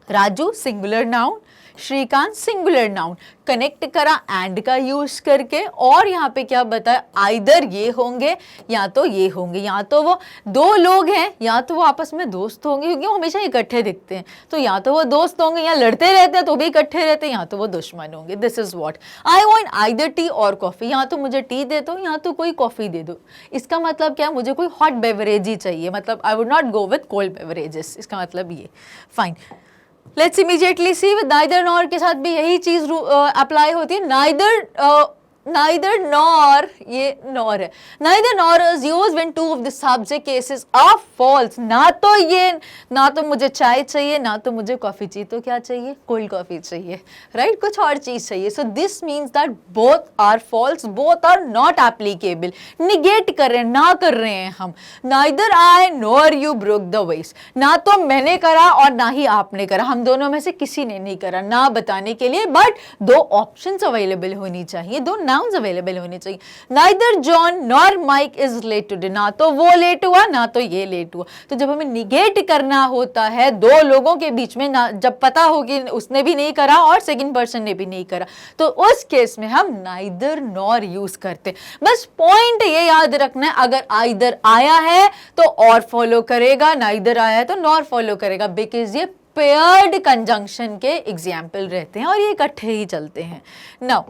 Raju singular noun, Shrikant singular noun, connect करा एंड का यूज करके, और यहाँ पे क्या बताया, आइदर ये होंगे या तो ये होंगे, या तो वो दो लोग हैं या तो वो आपस में दोस्त होंगे, क्योंकि वो हमेशा इकट्ठे दिखते हैं, तो या तो वो दोस्त होंगे, या लड़ते रहते हैं तो भी इकट्ठे रहते हैं, या तो वो दुश्मन होंगे। This is what I want either T और कॉफी, या तो मुझे टी दे दो या तो कोई कॉफी दे दो। इसका मतलब क्या, मुझे कोई हॉट बेवरेज ही चाहिए, मतलब I would not go with cold beverages, इसका मतलब ये। Fine, let's immediately see, with neither nor के साथ भी यही चीज अप्लाई होती है। नाइदर नॉर, ये नॉर है, neither nor is used when two of the subject cases are false. ना तो ये, ना तो मुझे चाय चाहिए ना तो मुझे कॉफी चाहिए, तो क्या चाहिए, कोल्ड कॉफी चाहिए, राइट, कुछ और चीज चाहिए। So this means that both are false, both are not applicable, negate कर रहे हैं, ना कर रहे हैं हम। Neither I nor you broke the vase, ना तो मैंने करा और ना ही आपने करा, हम दोनों में से किसी ने नहीं करा, ना बताने के लिए, बट दो ऑप्शंस अवेलेबल होनी चाहिए, दो नाउन्स अवेलेबल होने चाहिए। Neither John nor Mike is late today, ना तो वो लेट हुआ ना तो ये लेट हुआ। तो जब हमें निगेट करना होता है दो लोगों के बीच में, ना जब पता हो कि उसने भी नहीं करा और सेकंड पर्सन ने भी नहीं करा, तो उस केस में हम नाइदर नॉर यूज करते। बस पॉइंट ये याद रखना है, अगर आइदर आया है तो और फॉलो करेगा, नाइदर आया है तो नॉर फॉलो करेगा, बिकॉज ये पेयर्ड कंजंक्शन के एग्जाम्पल रहते हैं और ये इकट्ठे ही चलते हैं। Now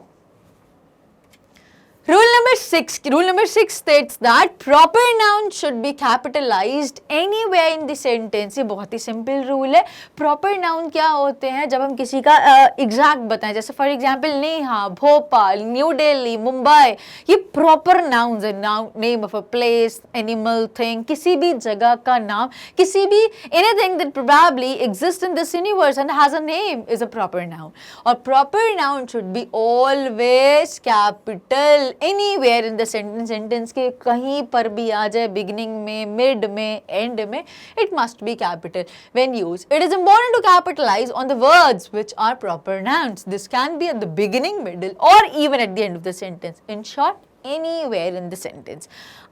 Rule number 6 states that proper noun should be capitalized anywhere in the sentence. ये बहुत ही सिंपल रूल है. Proper noun क्या होते हैं? जब हम किसी का एग्जैक्ट बताएं, जैसे फॉर एग्जाम्पल नेहा, भोपाल, न्यू दिल्ली, मुंबई, ये प्रॉपर नाउन्स है. Name of a place, animal, thing, किसी भी जगह का नाम, किसी भी anything that probably exist in this universe and has a name is a proper noun. और proper noun should be always capital anywhere in the sentence. Sentence के कहीं पर भी आ जाए, बिगिनिंग में, मिड में, एंड में, it must be capital when used. It is important to capitalize on the words which are proper nouns. This can be at the beginning, middle और even at the end of the sentence. In short, anywhere in the sentence.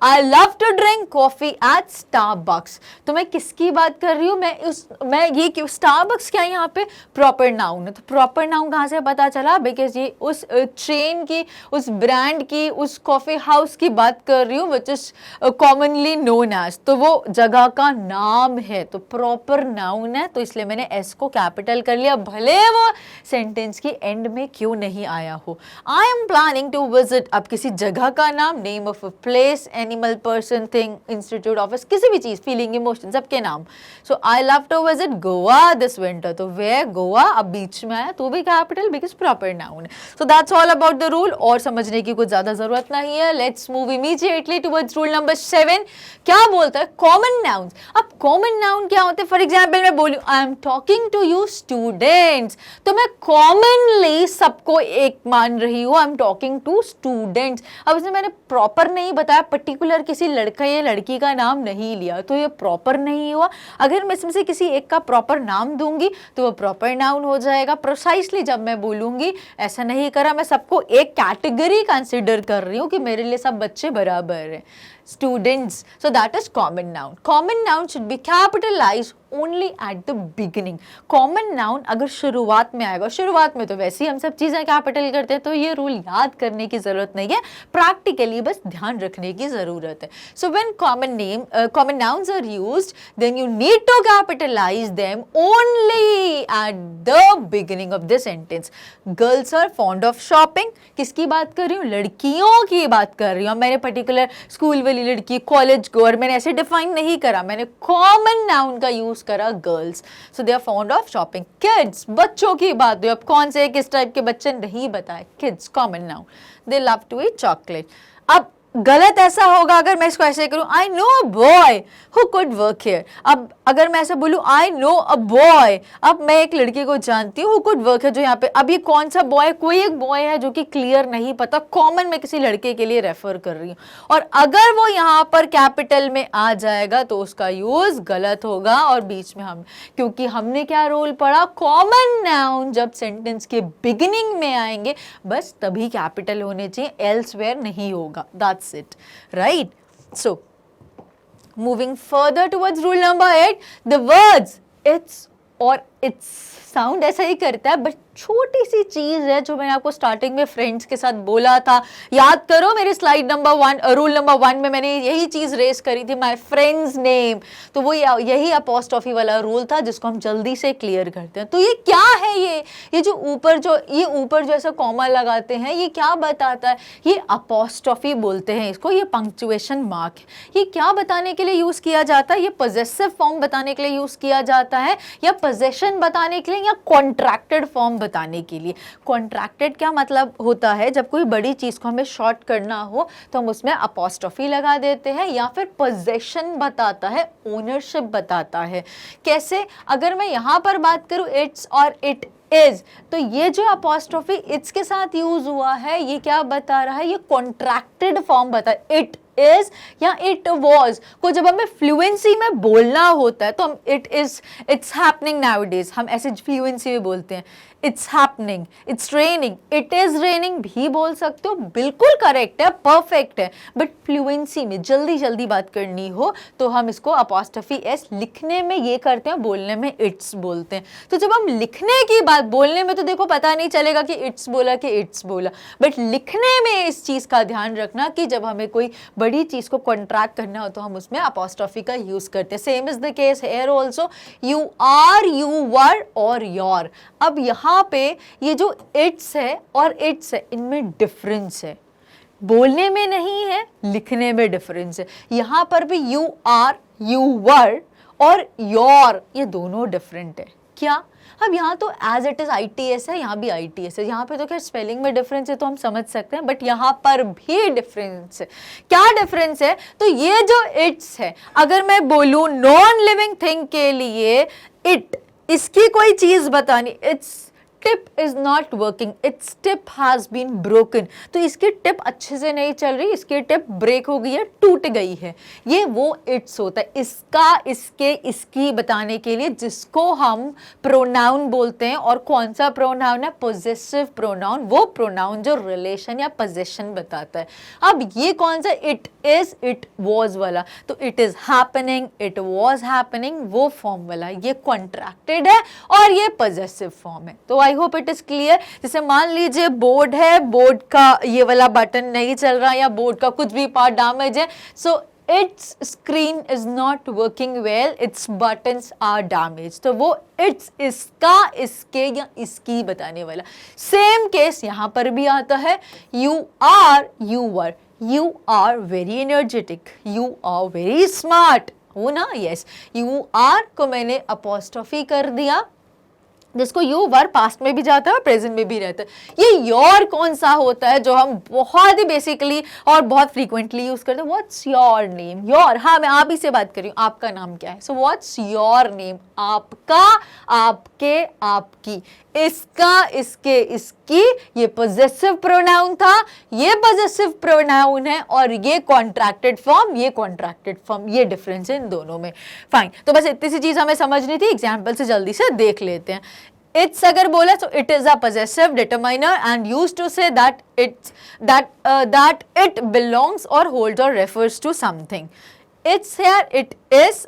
I love to drink coffee at Starbucks. तो मैं किसकी बात कर रही हूँ? मैं ये क्यों Starbucks क्या यहाँ पे प्रॉपर नाउन है? तो प्रॉपर नाउन कहाँ से पता चला? बिकॉज ये उस चेन की, उस ब्रांड की, उस कॉफी हाउस की बात कर रही हूँ which is commonly known as. तो वो जगह का नाम है, तो प्रॉपर नाउन है, तो इसलिए मैंने एस को कैपिटल कर लिया, भले वो सेंटेंस की एंड में क्यों नहीं आया हो. I am planning to visit. अब किसी जगह का नाम, name of a place, animal, person, thing, institute, office, किसी भी चीज, फीलिंग, इमोशन, सबके नाम. So I love to visit Goa this winter. तो वे गोवा अब बीच में आया तो भी capital because proper noun. So that's all about the rule. और समझने की कुछ ज्यादा जरूरत नहीं है. Let's move immediately towards rule number 7. क्या बोलता है? Common nouns. अब कॉमन नाउन क्या होते हैं? फॉर एग्जाम्पल मैं बोलूं I am talking to you students, तो मैं कॉमनली सबको एक मान रही हूं. I am talking to students. अब इसमें मैंने प्रॉपर नहीं बताया, पर्टिकुलर किसी लड़का या लड़की का नाम नहीं लिया, तो ये प्रॉपर नहीं हुआ. अगर मैं इसमें से किसी एक का प्रॉपर नाम दूंगी तो वो प्रॉपर नाउन हो जाएगा. प्रोसाइसली जब मैं बोलूंगी, ऐसा नहीं करा, मैं सबको एक कैटेगरी कंसिडर कर रही हूँ कि मेरे लिए सब बच्चे बराबर हैं, students. So that is common noun. Common noun should be capitalized only at the beginning. Common noun अगर शुरुआत में आएगा, शुरुआत में तो वैसे ही हम सब चीज़ें कैपिटल करते हैं, तो ये रूल याद करने की ज़रूरत नहीं है, प्रैक्टिकली बस ध्यान रखने की ज़रूरत है. So when common nouns are used, then you need to capitalize them only at the beginning of the sentence. Girls are fond of shopping. किसकी बात कर रही हूँ? लड़कियों की बात कर रही हूँ. मैंने पर्टिकुलर स्कूल वाली लड़की, कॉलेज गोअर, मैंने ऐसे डिफाइन नहीं करा, मैंने कॉमन नाउन का यूज करा, girls. So they are fond of shopping. Kids, बच्चों की बात हो, अब कौन से किस टाइप के बच्चे नहीं बताए. Kids, common noun. They love to eat chocolate. अब गलत ऐसा होगा अगर मैं इसको ऐसे करूं, I know a boy who could work here. अब अगर मैं ऐसे बोलूं, आई नो अ बॉय, अब मैं एक लड़की को जानती हूँ हु कुड वर्क है, जो यहाँ पे, अब ये कौन सा बॉय? कोई एक बॉय है जो कि क्लियर नहीं पता, कॉमन में किसी लड़के के लिए रेफर कर रही हूँ. और अगर वो यहाँ पर कैपिटल में आ जाएगा तो उसका यूज गलत होगा. और बीच में हम, क्योंकि हमने क्या रूल पढ़ा, कॉमन नाउन जब सेंटेंस के बिगिनिंग में आएंगे बस तभी कैपिटल होने चाहिए, एल्सवेयर नहीं होगा. That's it, right? So moving further towards rule number 8, the words it's or its sound ऐसा ही करता है, बट छोटी सी चीज है जो मैंने आपको स्टार्टिंग में फ्रेंड्स के साथ बोला था. याद करो मेरी स्लाइड नंबर 1, रूल नंबर 1 में मैंने यही चीज रेस करी थी, माय फ्रेंड्स नेम. तो वो यही अपॉस्ट्रोफी वाला रूल था जिसको हम जल्दी से क्लियर करते हैं. तो ये क्या है? ये जो ऊपर जो ऐसा कॉमा लगाते हैं, ये क्या बताता है? ये अपॉस्ट्रोफी बोलते हैं इसको, ये पंक्चुएशन मार्क है. ये क्या बताने के लिए यूज किया जाता है? ये पॉजेसिव फॉर्म बताने के लिए यूज किया जाता है, या पोजेशन बताने के लिए, या कॉन्ट्रैक्टेड फॉर्म बताने के लिए. कॉन्ट्रैक्टेड क्या मतलब होता है? जब कोई बड़ी चीज को हमें शॉर्ट करना हो तो हम उसमें अपॉस्ट्रोफी लगा देते हैं, या फिर पोजेशन बताता है, ओनरशिप बताता है. कैसे? अगर मैं यहां पर बात करूं इट्स और इट इज, तो ये जो अपॉस्ट्रोफी इट्स के साथ यूज हुआ है, ये क्या बता रहा है? ये कॉन्ट्रैक्टेड फॉर्म बता, इट इज या इट वॉज को जब हमें फ्लुएंसी में बोलना होता है तो हम इट्स हैपनिंग नाउडेज, हम ऐसे फ्लुएंसी में बोलते हैं. It's happening, it's raining, it is raining भी बोल सकते हो, बिल्कुल करेक्ट है, परफेक्ट है. बट फ्लुएंसी में जल्दी बात करनी हो तो हम इसको अपॉस्ट्रोफी एस, लिखने में ये करते हैं, बोलने में इट्स बोलते हैं. तो जब हम लिखने की बात, बोलने में तो देखो पता नहीं चलेगा कि इट्स बोला कि इट्स बोला, बट लिखने में इस चीज का ध्यान रखना कि जब हमें कोई बड़ी चीज को कॉन्ट्रैक्ट करना हो तो हम उसमें अपॉस्ट्रोफी का यूज करते हैं. Same is the case here also, you are, you were और योर. अब यहाँ पे ये जो इट्स है और इट्स है, इनमें डिफरेंस है. बोलने में नहीं है, लिखने में डिफरेंस है। यहाँ पर भी यू आर, यू वर और योर ये दोनों डिफरेंट है। क्या? अब यहाँ तो एज इट इज ITS है, यहाँ भी ITS है। यहाँ पे तो खैर स्पेलिंग में डिफरेंस है तो हम समझ सकते हैं, बट यहाँ पर भी डिफरेंस है। क्या डिफरेंस है? तो ये जो इट्स है, अगर मैं बोलूँ नॉन लिविंग थिंग के लिए इट, इसकी कोई चीज बतानी, its tip is not working, its tip has been broken, तो इसकी टिप अच्छे से नहीं चल रही, इसकी टिप ब्रेक हो गई है, टूट गई है। ये वो इट्स होता है, इसका, इसके, इसकी बताने के लिए, जिसको हम प्रोनाउन बोलते हैं। और कौन सा प्रोनाउन है? पोजेसिव प्रोनाउन, वो प्रोनाउन जो रिलेशन या पोजेशन बताता है। अब ये कौन सा? इट इज, इट वॉज वाला, तो it is happening, it was happening, वो फॉर्म वाला, ये कॉन्ट्रैक्टेड है और ये पोजेसिव फॉर्म है। तो I hope it is clear. जैसे मान लीजिए बोर्ड है, बोर्ड का ये वाला बटन नहीं चल रहा या बोर्ड का कुछ भी पार्ट डैमेज है, so its screen is not working well, its buttons are damage. तो वो इट्स इसका, इसके या इसकी बताने वाला। सेम केस यहाँ पर भी आता है, you are, you were, you are very energetic, you are very smart, हो ना? यस, यू आर को मैंने अपॉस्ट्रोफी कर दिया, जिसको यू वर पास्ट में भी जाता है और प्रेजेंट में भी रहता है। ये योर कौन सा होता है जो हम बहुत ही बेसिकली और बहुत फ्रीक्वेंटली यूज करते हैं? What's your name? योर, हाँ मैं आप ही से बात कर रही हूँ, आपका नाम क्या है? So what's your name? आपका, आपके, आपकी, इसका, इसके, इसकी, ये पोजेसिव प्रोनाउन था, ये पोजेसिव प्रोनाउन है, और ये कॉन्ट्रैक्टेड फॉर्म, ये कॉन्ट्रैक्टेड फॉर्म, ये डिफरेंस है इन दोनों में। फाइन, तो बस इतनी सी चीज हमें समझनी थी, एग्जाम्पल से जल्दी से देख लेते हैं। इट्स अगर बोला तो it is a possessive determiner and used to say that its that it belongs और होल्ड्स और refers to something. Its hair, it is,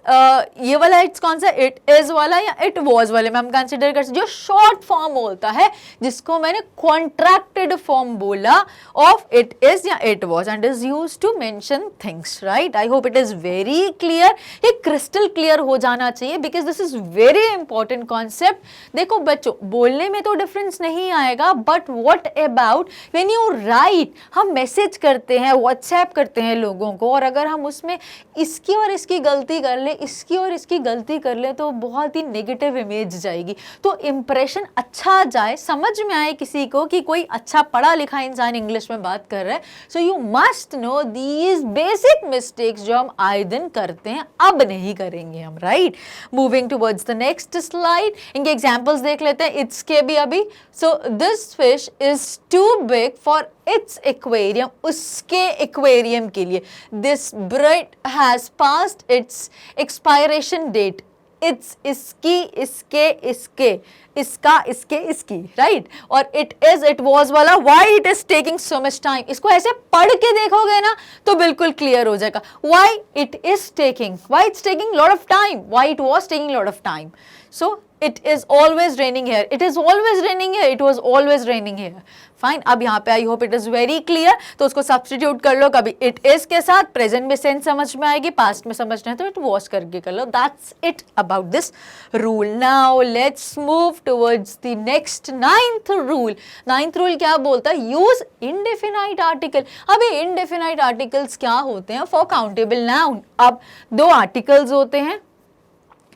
ये वाला इट्स कौन सा? इट इज वाला या इट वॉज वाले में हम कंसिडर कर सकते, जो शॉर्ट फॉर्म होता है, जिसको मैंने कॉन्ट्रैक्टेड फॉर्म बोला ऑफ इट इज या it was, and is used to mention things, right? I hope it is very clear. ये क्रिस्टल क्लियर हो जाना चाहिए because this is very important concept. देखो बच्चों, बोलने में तो डिफरेंस नहीं आएगा, but what about when you write? हम मैसेज करते हैं, व्हाट्सएप करते हैं लोगों को, और अगर हम उसमें इसकी और इसकी गलती कर ले, इसकी और इसकी गलती कर ले, तो बहुत ही नेगेटिव इमेज जाएगी। तो इंप्रेशन अच्छा जाए, समझ में आए किसी को कि कोई अच्छा पढ़ा लिखा इंसान इंग्लिश में बात कर रहा है, so you must know these basic mistakes जो हम आए दिन करते हैं, अब नहीं करेंगे हम, right? Moving towards the next slide, इनके एग्जांपल्स देख लेते हैं इट्स के भी अभी। So this fish is too big for its aquarium, उसके एक्वेरियम के लिए। This bread has passed its expiration date, its, इसकी, इसके, इसके, इसका, इसके, इसकी, राइट? और इट इज, इट वॉज वाला, why it is taking so much time, इसको ऐसे पढ़ के देखोगे ना तो बिल्कुल क्लियर हो जाएगा। Why it is taking, why it's taking lot of time, why it was taking lot of time. So it is always raining here, it is always raining here, it was always raining here. Fine, अब यहाँ पे आई hope it is very clear. तो उसको substitute कर लो, कभी it is के साथ, present में सेंस समझ में आएगी, पास्ट में समझना है तो इट वॉज करके कर लो। That's it about this rule. Now let's move towards the next ninth rule. Ninth rule क्या बोलता है? Use indefinite article. अब ये इनडेफिनाइट आर्टिकल्स क्या होते हैं? For countable noun. अब दो आर्टिकल्स होते हैं,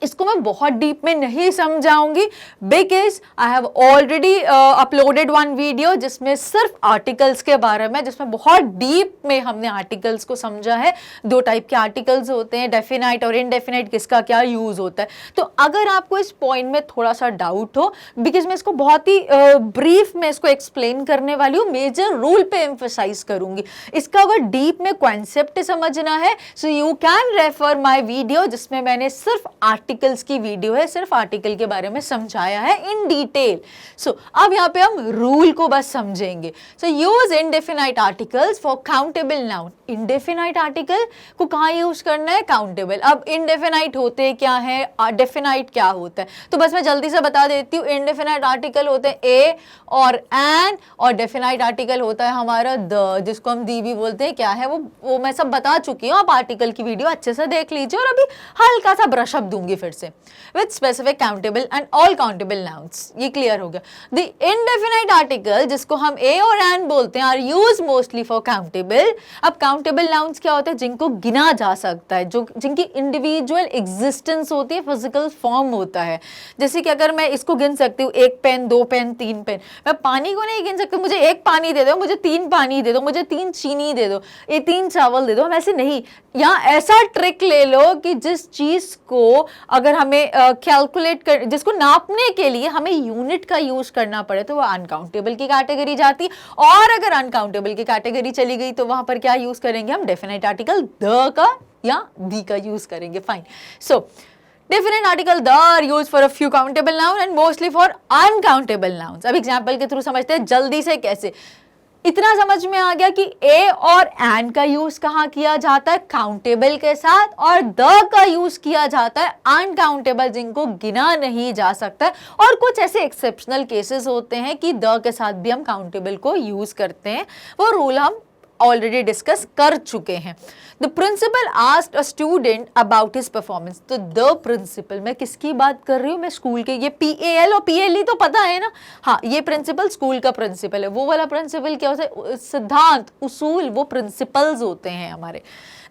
इसको मैं बहुत डीप में नहीं समझाऊंगी because I have already uploaded one video जिसमें सिर्फ आर्टिकल्स के बारे में, जिसमें बहुत डीप में हमने आर्टिकल्स को समझा है। दो टाइप के आर्टिकल्स होते हैं, डेफिनाइट और इनडेफिनाइट, किसका क्या यूज होता है। तो अगर आपको इस पॉइंट में थोड़ा सा डाउट हो, बिकॉज मैं इसको बहुत ही ब्रीफ में इसको एक्सप्लेन करने वाली हूँ, मेजर रूल पे एम्फसाइज करूंगी। इसका अगर डीप में कॉन्सेप्ट समझना है so you can refer my video, जिसमें मैंने सिर्फ आर्टिकल्स की वीडियो है, सिर्फ आर्टिकल के बारे में समझाया है इन डिटेल। सो अब यहाँ पे हम रूल को बस समझेंगे। So use indefinite articles for countable noun. Indefinite article को कहाँ यूज करना है? काउंटेबल। अब इनडेफिनाइट होते क्या है, डेफिनाइट क्या होता है, तो बस मैं जल्दी से बता देती हूँ। इनडेफिनाइट आर्टिकल होते हैं ए और एन, और डेफिनाइट आर्टिकल होता है हमारा द, जिसको हम दी भी बोलते हैं। क्या है वो मैं सब बता चुकी हूँ, आप आर्टिकल की वीडियो अच्छे से देख लीजिए, और अभी हल्का सा ब्रशअप दूंगी फिर से, with specific countable and all countable nouns, ये क्लियर हो गया। द इनडेफिनाइट आर्टिकल जिसको हम ए और एन बोलते हैं are use mostly for countable. अब काउंटेबल नाउन्स क्या होता है? जिनको गिना जा सकता है, जो जिनकी इंडिविजुअल एग्जिस्टेंस होती है, फिजिकल फॉर्म होता है। जैसे कि अगर मैं इसको गिन सकती हूँ, 1 पेन, 2 पेन, 3 पेन, मैं पानी को नहीं गिन सकती, मुझे 1 पानी दे दो, मुझे 3 पानी दे दो, मुझे 3 चीनी दे दो, ये 3 चावल दे दो, हम ऐसे नहीं। यहाँ ऐसा ट्रिक ले लो कि जिस चीज को अगर हमें कैलकुलेट कर, जिसको नापने के लिए हमें यूनिट का यूज करना पड़े तो वो अनकाउंटेबल की कैटेगरी जाती। और अगर अनकाउंटेबल की कैटेगरी चली गई तो वहां पर क्या यूज करेंगे हम? डेफिनेट आर्टिकल द का या दी का यूज करेंगे। Fine. So definite article the are used for a few countable noun and mostly for uncountable nouns। अब एग्जाम्पल के थ्रू समझते हैं जल्दी से कैसे। इतना समझ में आ गया कि ए और एन का यूज कहाँ किया जाता है? काउंटेबल के साथ, और द का यूज किया जाता है अनकाउंटेबल, जिनको गिना नहीं जा सकता है। और कुछ ऐसे एक्सेप्शनल केसेस होते हैं कि द के साथ भी हम काउंटेबल को यूज करते हैं, वो रूल हम ऑलरेडी डिस्कस कर चुके हैं। The principal asked a student about his performance. तो द प्रिंसिपल, मैं किसकी बात कर रही हूँ? मैं स्कूल के, ये PAL और PLE तो पता है ना। हाँ, ये प्रिंसिपल स्कूल का प्रिंसिपल है। वो वाला प्रिंसिपल क्या होता है? सिद्धांत, उसूल, वो प्रिंसिपल्स होते हैं हमारे।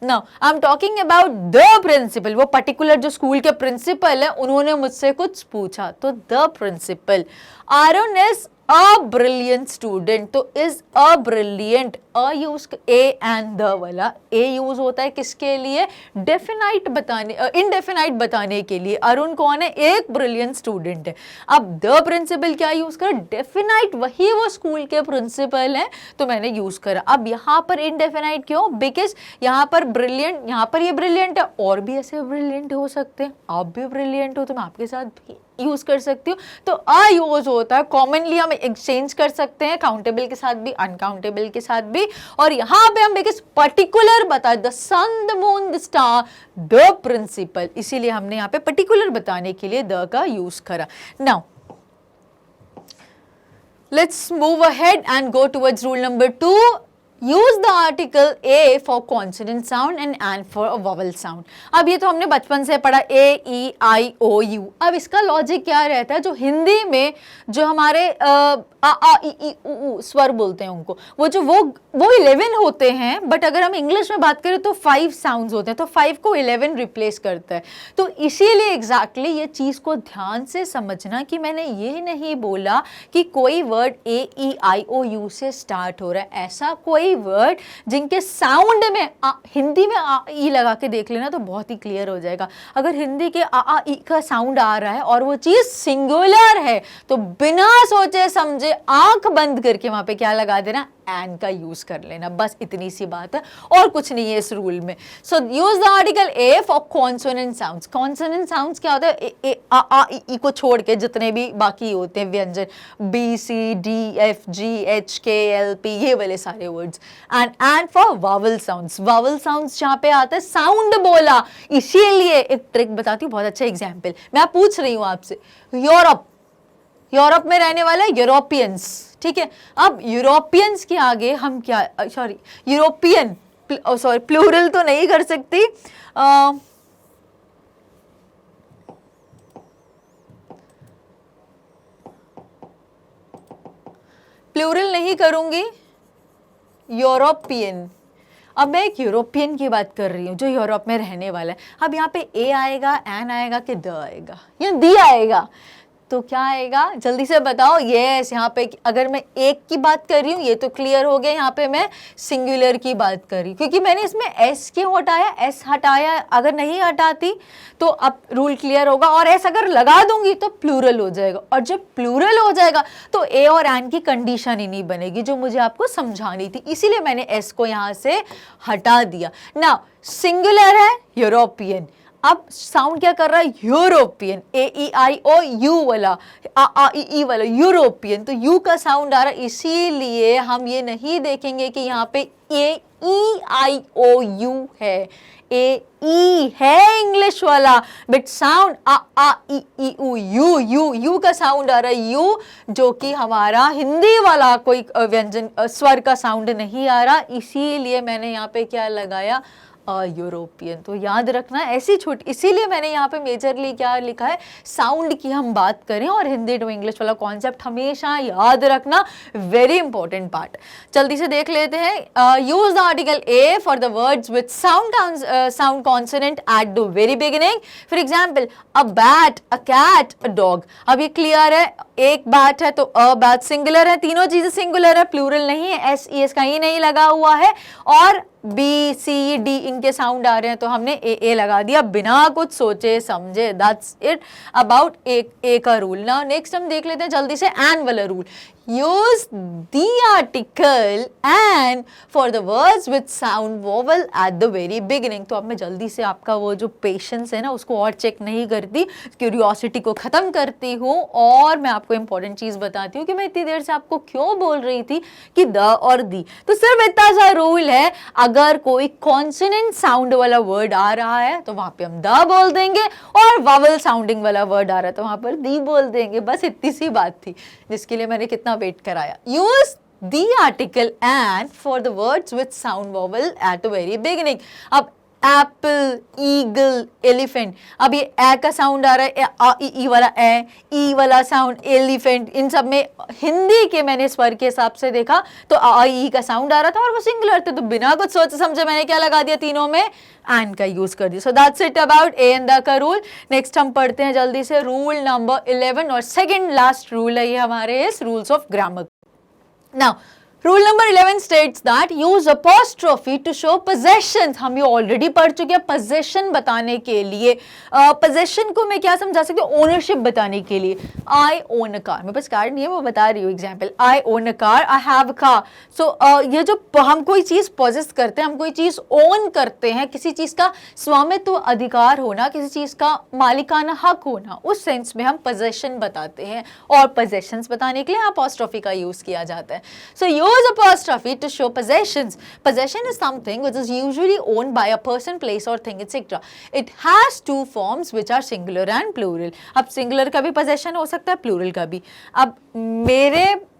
Now I am talking about the principal, वो पर्टिकुलर जो स्कूल के प्रिंसिपल है, उन्होंने मुझसे कुछ पूछा। तो the principal, Aaron is a brilliant student. तो is a brilliant, a use, a and the वाला ए यूज होता है किसके लिए? डेफिनाइट बताने, इनडेफिनाइट बताने के लिए। अरुण कौन है? एक ब्रिलियंट स्टूडेंट है। अब द प्रिंसिपल क्या यूज करा? डेफिनाइट, वही वो स्कूल के प्रिंसिपल है, तो मैंने यूज करा। अब यहाँ पर इनडेफिनाइट क्यों? बिकॉज यहाँ पर ब्रिलियंट, यहाँ पर ये ब्रिलियंट है, और भी ऐसे ब्रिलियंट हो सकते हैं। आप भी ब्रिलियंट हो तो मैं आपके साथ भी यूज कर सकती हूँ। तो अ यूज होता है, कॉमनली हम एक्सचेंज कर सकते हैं, काउंटेबल के साथ भी, अनकाउंटेबल के साथ भी। और यहाँ पे हम बिकॉज पर्टिकुलर बता, the sun, the moon, the star, the principal, इसीलिए हमने यहाँ पे पर्टिकुलर बताने के लिए द का यूज करा। Now let's move ahead and go towards rule number 2। Use the article a for consonant sound and an for a vowel sound. अब ये तो हमने बचपन से पढ़ा, AEIOU। अब इसका लॉजिक क्या रहता है? जो हिंदी में जो हमारे आ ई ई उ स्वर बोलते हैं उनको, वो 11 होते हैं, बट अगर हम इंग्लिश में बात करें तो 5 साउंड्स होते हैं, तो 5 को 11 रिप्लेस करता है। तो इसीलिए एग्जैक्टली ये चीज को ध्यान से समझना कि मैंने ये नहीं बोला कि कोई वर्ड AEIOU से स्टार्ट हो रहा है। ऐसा कोई वर्ड जिनके साउंड में हिंदी में आ ई लगा के देख लेना तो बहुत ही क्लियर हो जाएगा। अगर हिंदी के आ ई का साउंड आ रहा है और वो चीज सिंगुलर है तो बिना सोचे समझे आंख बंद करके वहां पे क्या लगा देना? एन का यूज कर लेना। बस इतनी सी बात है और कुछ नहीं है इस रूल में। So use the article a for consonant sounds. Consonant sounds क्या होता है? ए आ ई को छोड़ के जितने भी बाकी होते हैं व्यंजन, BCDFGHKLP, ये वाले सारे words. And for vowel sounds. Vowel sounds जहां पे आता है साउंड बोला, इसीलिए एक ट्रिक बताती हूँ, बहुत अच्छा एग्जाम्पल। मैं पूछ रही हूँ आपसे, यूरोप में रहने वाला यूरोपियंस, ठीक है। अब यूरोपियंस के आगे हम क्या, सॉरी यूरोपियन, सॉरी प्लूरल तो नहीं कर सकती, प्लूरल नहीं करूंगी, यूरोपियन। अब मैं एक यूरोपियन की बात कर रही हूँ जो यूरोप में रहने वाला है। अब यहाँ पे ए आएगा, एन आएगा कि द आएगा या दी आएगा? तो क्या आएगा? जल्दी से बताओ। यस, यहाँ पे अगर मैं एक की बात कर रही हूँ ये तो क्लियर हो गया, यहाँ पे मैं सिंगुलर की बात कर रही हूँ क्योंकि मैंने इसमें एस क्यों हटाया? एस हटाया, अगर नहीं हटाती तो अब रूल क्लियर होगा, और एस अगर लगा दूंगी तो प्लूरल हो जाएगा, और जब प्लूरल हो जाएगा तो ए और एन की कंडीशन ही नहीं बनेगी जो मुझे आपको समझानी थी, इसीलिए मैंने एस को यहाँ से हटा दिया। ना सिंगुलर है यूरोपियन, अब साउंड क्या कर रहा है? यूरोपियन। AEIOU वाला, AEI वाला यूरोपियन, तो यू का साउंड आ रहा है, इसीलिए हम ये नहीं देखेंगे कि यहाँ पे AEIOU है, AE है इंग्लिश वाला, बट साउंड यू का साउंड आ रहा है, यू, जो कि हमारा हिंदी वाला कोई व्यंजन स्वर का साउंड नहीं आ रहा, इसीलिए मैंने यहाँ पे क्या लगाया? A European. तो याद रखना ऐसी छोटी, इसीलिए मैंने यहाँ पे मेजरली क्या लिखा है, साउंड की हम बात करें और हिंदी टू इंग्लिश वाला कॉन्सेप्ट हमेशा याद रखना, वेरी इंपॉर्टेंट पार्ट। जल्दी से देख लेते हैं। Use the article a for the words with sound consonant at the very beginning. For example a bat, a cat, a dog. अब ये क्लियर है, एक बैट है तो अ बैट सिंगुलर है, तीनों चीजें सिंगुलर है, प्लूरल नहीं है, एस ई एस कहीं नहीं लगा हुआ है, और बी सी डी इनके साउंड आ रहे हैं तो हमने ए लगा दिया बिना कुछ सोचे समझे। दैट्स इट अबाउट ए का रूल। नाउ नेक्स्ट हम देख लेते हैं जल्दी से एन वाला rule. Use the article an for the words with sound vowel eight the very beginning. तो अब मैं जल्दी से आपका वो जो पेशेंस है ना उसको और चेक नहीं करती, क्यूरियोसिटी को खत्म करती हूँ और मैं आपको इंपॉर्टेंट चीज बताती हूँ कि मैं इतनी देर से आपको क्यों बोल रही थी कि द और दी। तो सिर्फ इतना सा रूल है, अगर कोई कॉन्सोनेंट साउंड वाला वर्ड आ रहा है तो वहां पे हम द बोल देंगे, और वावल साउंडिंग वाला वर्ड आ रहा है तो वहां पर दी बोल देंगे। बस इतनी सी बात थी जिसके लिए मैंने कितना वेट कराया। Use the article and for the words with sound vowel eight the very beginning. अब एप्पल, ईगल, एलिफेंट, अब ये ए का साउंड आ रहा है, आ ई वाला ए, ई वाला साउंड, एलिफेंट, इन सब में हिंदी के मैंने स्वर के हिसाब से देखा तो आ ई का साउंड आ रहा था और वो सिंगुलर थे, तो बिना कुछ सोचे समझे मैंने क्या लगा दिया, तीनों में एंड का यूज कर दिया। So that's it about A and the का रूल। नेक्स्ट हम पढ़ते हैं जल्दी से रूल नंबर 11 और सेकेंड लास्ट रूल है ये हमारे इस rules of grammar. Now rule number 11 states that use apostrophe to show possessions। हम ये ऑलरेडी पढ़ चुके हैं, possession बताने के लिए। possession को मैं क्या समझा सकती हूँ, ओनरशिप बताने के लिए। I own a car, मेरे पास कार नहीं है, मैं बता रही हूँ example. I own a car, I have a car। So ये जो हम कोई चीज possess करते हैं, हम कोई चीज own करते हैं, किसी चीज का स्वामित्व अधिकार होना, किसी चीज का मालिकाना हक होना, उस सेंस में हम possession बताते हैं, और possessions बताने के लिए apostrophe का यूज किया जाता है। So use apostrophe to show possessions। Possession is something which is usually owned by a person, place or thing, etc. It has two forms which are singular and plural। अब singular का भी possession हो सकता है, plural का भी। अब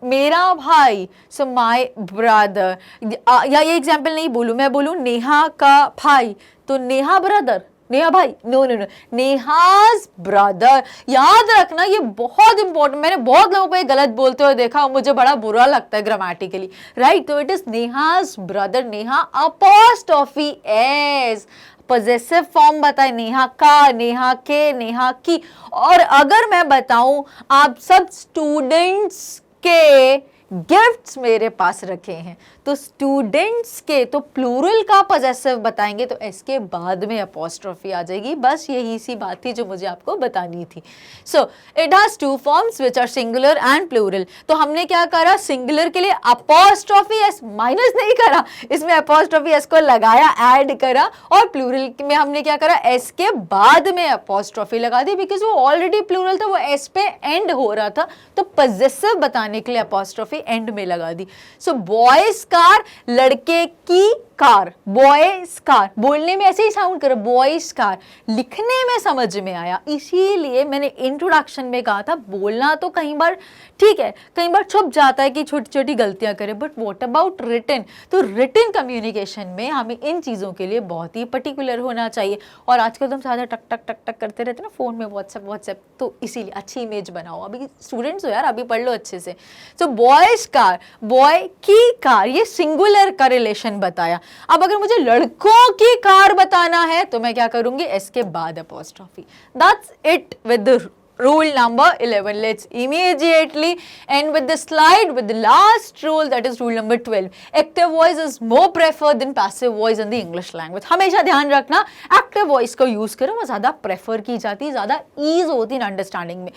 मेरा भाई, so my brother, या ये एग्जाम्पल नहीं बोलूँ, मैं बोलूँ नेहा का भाई, तो नेहा ब्रदर, नेहा भाई, no no no, Neha's brother. याद रखना ये बहुत इंपॉर्टेंट, मैंने बहुत लोगों को ये गलत बोलते हुए देखा और मुझे बड़ा बुरा लगता है ग्रामेटिकली, राइट। तो it is Neha's brother, Neha apostrophe S, possessive form बताए, नेहा का, नेहा के, नेहा की। और अगर मैं बताऊं आप सब स्टूडेंट्स के गिफ्ट्स मेरे पास रखे हैं, तो स्टूडेंट्स के तो प्लूरल का पॉजेसिव बताएंगे तो इसके बाद में अपॉस्ट्रोफी आ जाएगी। बस यही सी बात थी जो मुझे आपको बतानी थी। So it has two forms which are singular and plural. तो हमने क्या करा, सिंगुलर के लिए अपॉस्ट्रोफी एस माइनस नहीं करा, इसमें अपॉस्ट्रोफी एस को लगाया, ऐड करा, और प्लूरल में हमने क्या करा, एस के बाद में अपॉस्ट्रोफी लगा दी, बिकॉज वो ऑलरेडी प्लूरल था, वो एस पे एंड हो रहा था, तो पॉजेसिव बताने के लिए अपॉस्ट्रोफी एंड में लगा दी। सो बॉयज कार, लड़के की कार, बॉयज कार, बोलने में ऐसे ही साउंड कर, बॉयज कार, लिखने में समझ में आया, इसीलिए मैंने इंट्रोडक्शन में कहा था बोलना तो कई बार ठीक है, कई बार छुप जाता है कि छोटी छोटी गलतियां करें, बट व्हाट अबाउट रिटन। तो रिटन कम्युनिकेशन में हमें इन चीज़ों के लिए बहुत ही पर्टिकुलर होना चाहिए। और आजकल तुम ज़्यादा टक टक टक टक करते रहते ना फ़ोन में, व्हाट्सएप, तो इसीलिए अच्छी इमेज बनाओ। अभी स्टूडेंट्स हो यार, अभी पढ़ लो अच्छे से। सो बॉयज कार, बॉय की कार, ये सिंगुलर का रिलेशन बताया। अब अगर मुझे लड़कों की कार बताना है तो मैं क्या करूंगी, इसके बाद apostrophe. That's it with the rule number 11. Let's immediately end with the slide with the last rule, that is rule number 12. Active voice is more preferred than passive voice in the English language। हमेशा ध्यान रखना, active voice को use करो, वो ज्यादा prefer की जाती है, ज्यादा ईज होती है अंडरस्टैंडिंग में,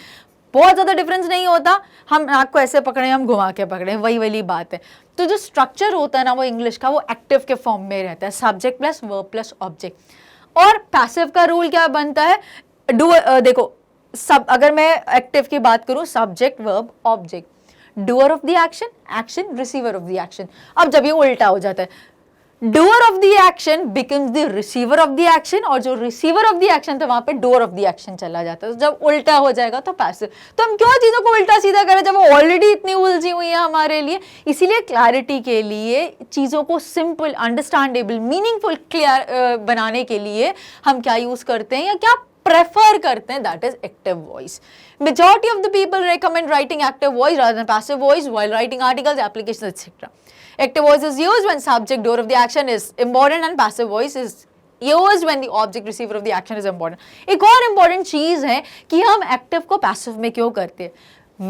बहुत ज्यादा डिफरेंस नहीं होता। हम आपको ऐसे पकड़े, हम घुमा के पकड़े, वही वाली बात है। तो जो स्ट्रक्चर होता है ना वो इंग्लिश का, वो एक्टिव के फॉर्म में रहता है, subject plus verb plus object. और पैसिव का रूल क्या बनता है, देखो सब, अगर मैं एक्टिव की बात करूं, subject verb object, doer of the action, action receiver of the action. अब जब ये उल्टा हो जाता है, doer of the action becomes the receiver of the action, और जो रिसीवर ऑफ द एक्शन था वहां पे डूअर ऑफ द एक्शन चला जाता है। तो जब उल्टा हो जाएगा तो पैसिव। तो हम क्यों चीजों को उल्टा सीधा करें जब वो ऑलरेडी इतनी उलझी हुई है हमारे लिए। इसीलिए क्लैरिटी के लिए, चीजों को सिंपल, अंडरस्टैंडेबल, मीनिंगफुल, क्लियर बनाने के लिए हम क्या यूज करते हैं या क्या प्रेफर करते हैं, that is active voice. Majority of the people recommend writing active voice rather than passive voice while writing articles, applications, etc. Active voice is used when subject doer of the action is important and passive voice is used when the object receiver of the action is important. एक और important चीज है कि हम active को passive में क्यों करते हैं।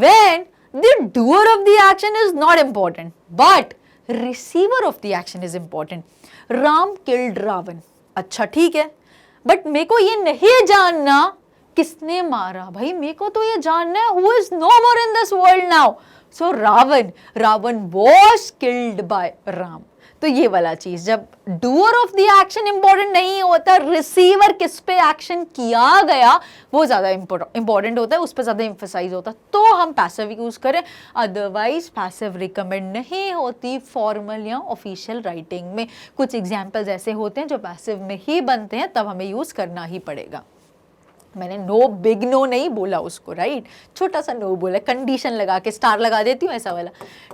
When the doer of the action is not important but receiver of the action is important. Ram killed Ravan. अच्छा ठीक है, बट मेरे को ये नहीं जानना किसने मारा। भाई मेरे को तो ये जानना है who is no more in this world now. So Ravan was killed by Ram. तो ये वाला चीज, जब doer of the action important नहीं होता, रिसीवर किस पे एक्शन किया गया वो ज्यादा इंपॉर्टेंट होता है, उस पर ज्यादा एम्फसाइज होता है, तो हम पैसिव यूज करें। अदरवाइज पैसिव रिकमेंड नहीं होती फॉर्मल या ऑफिशियल राइटिंग में। कुछ एग्जाम्पल्स ऐसे होते हैं जो पैसिव में ही बनते हैं, तब हमें यूज करना ही पड़ेगा। मैंने नो, बिग नो नहीं बोला उसको, राइट, छोटा सा नो बोला, कंडीशन लगा के स्टार लगा देती हूँ ऐसा वाला।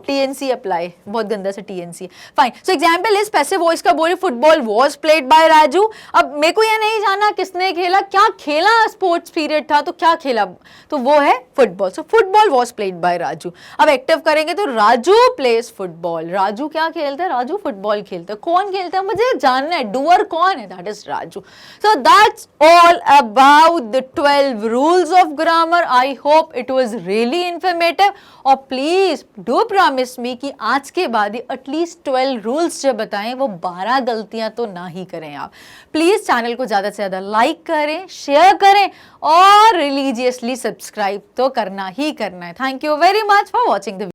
टीएनसी अप्लाई, बहुत गंदा सा TNC. Fine, so example is passive voice का बोले football was played by Raju. अब मेरे को ये नहीं जाना किसने खेला, क्या खेला, स्पोर्ट्स पीरियड था तो क्या खेला, तो वो है football. So football was played by Raju. अब एक्टिव करेंगे तो राजू प्लेस फुटबॉल। राजू क्या खेलता है, राजू फुटबॉल खेलता है। कौन खेलता है मुझे जानना है, डूअर कौन है, that is Raju. So that's all about the 12 rules of grammar. I hope it was really informative. और प्लीज डू प्रॉमिस मी कि आज के बाद एटलीस्ट 12 रूल्स जो बताएं वो 12 गलतियां तो ना ही करें आप। प्लीज चैनल को ज्यादा से ज्यादा लाइक करें, शेयर करें और रिलीजियसली सब्सक्राइब तो करना ही करना है। Thank you very much for watching the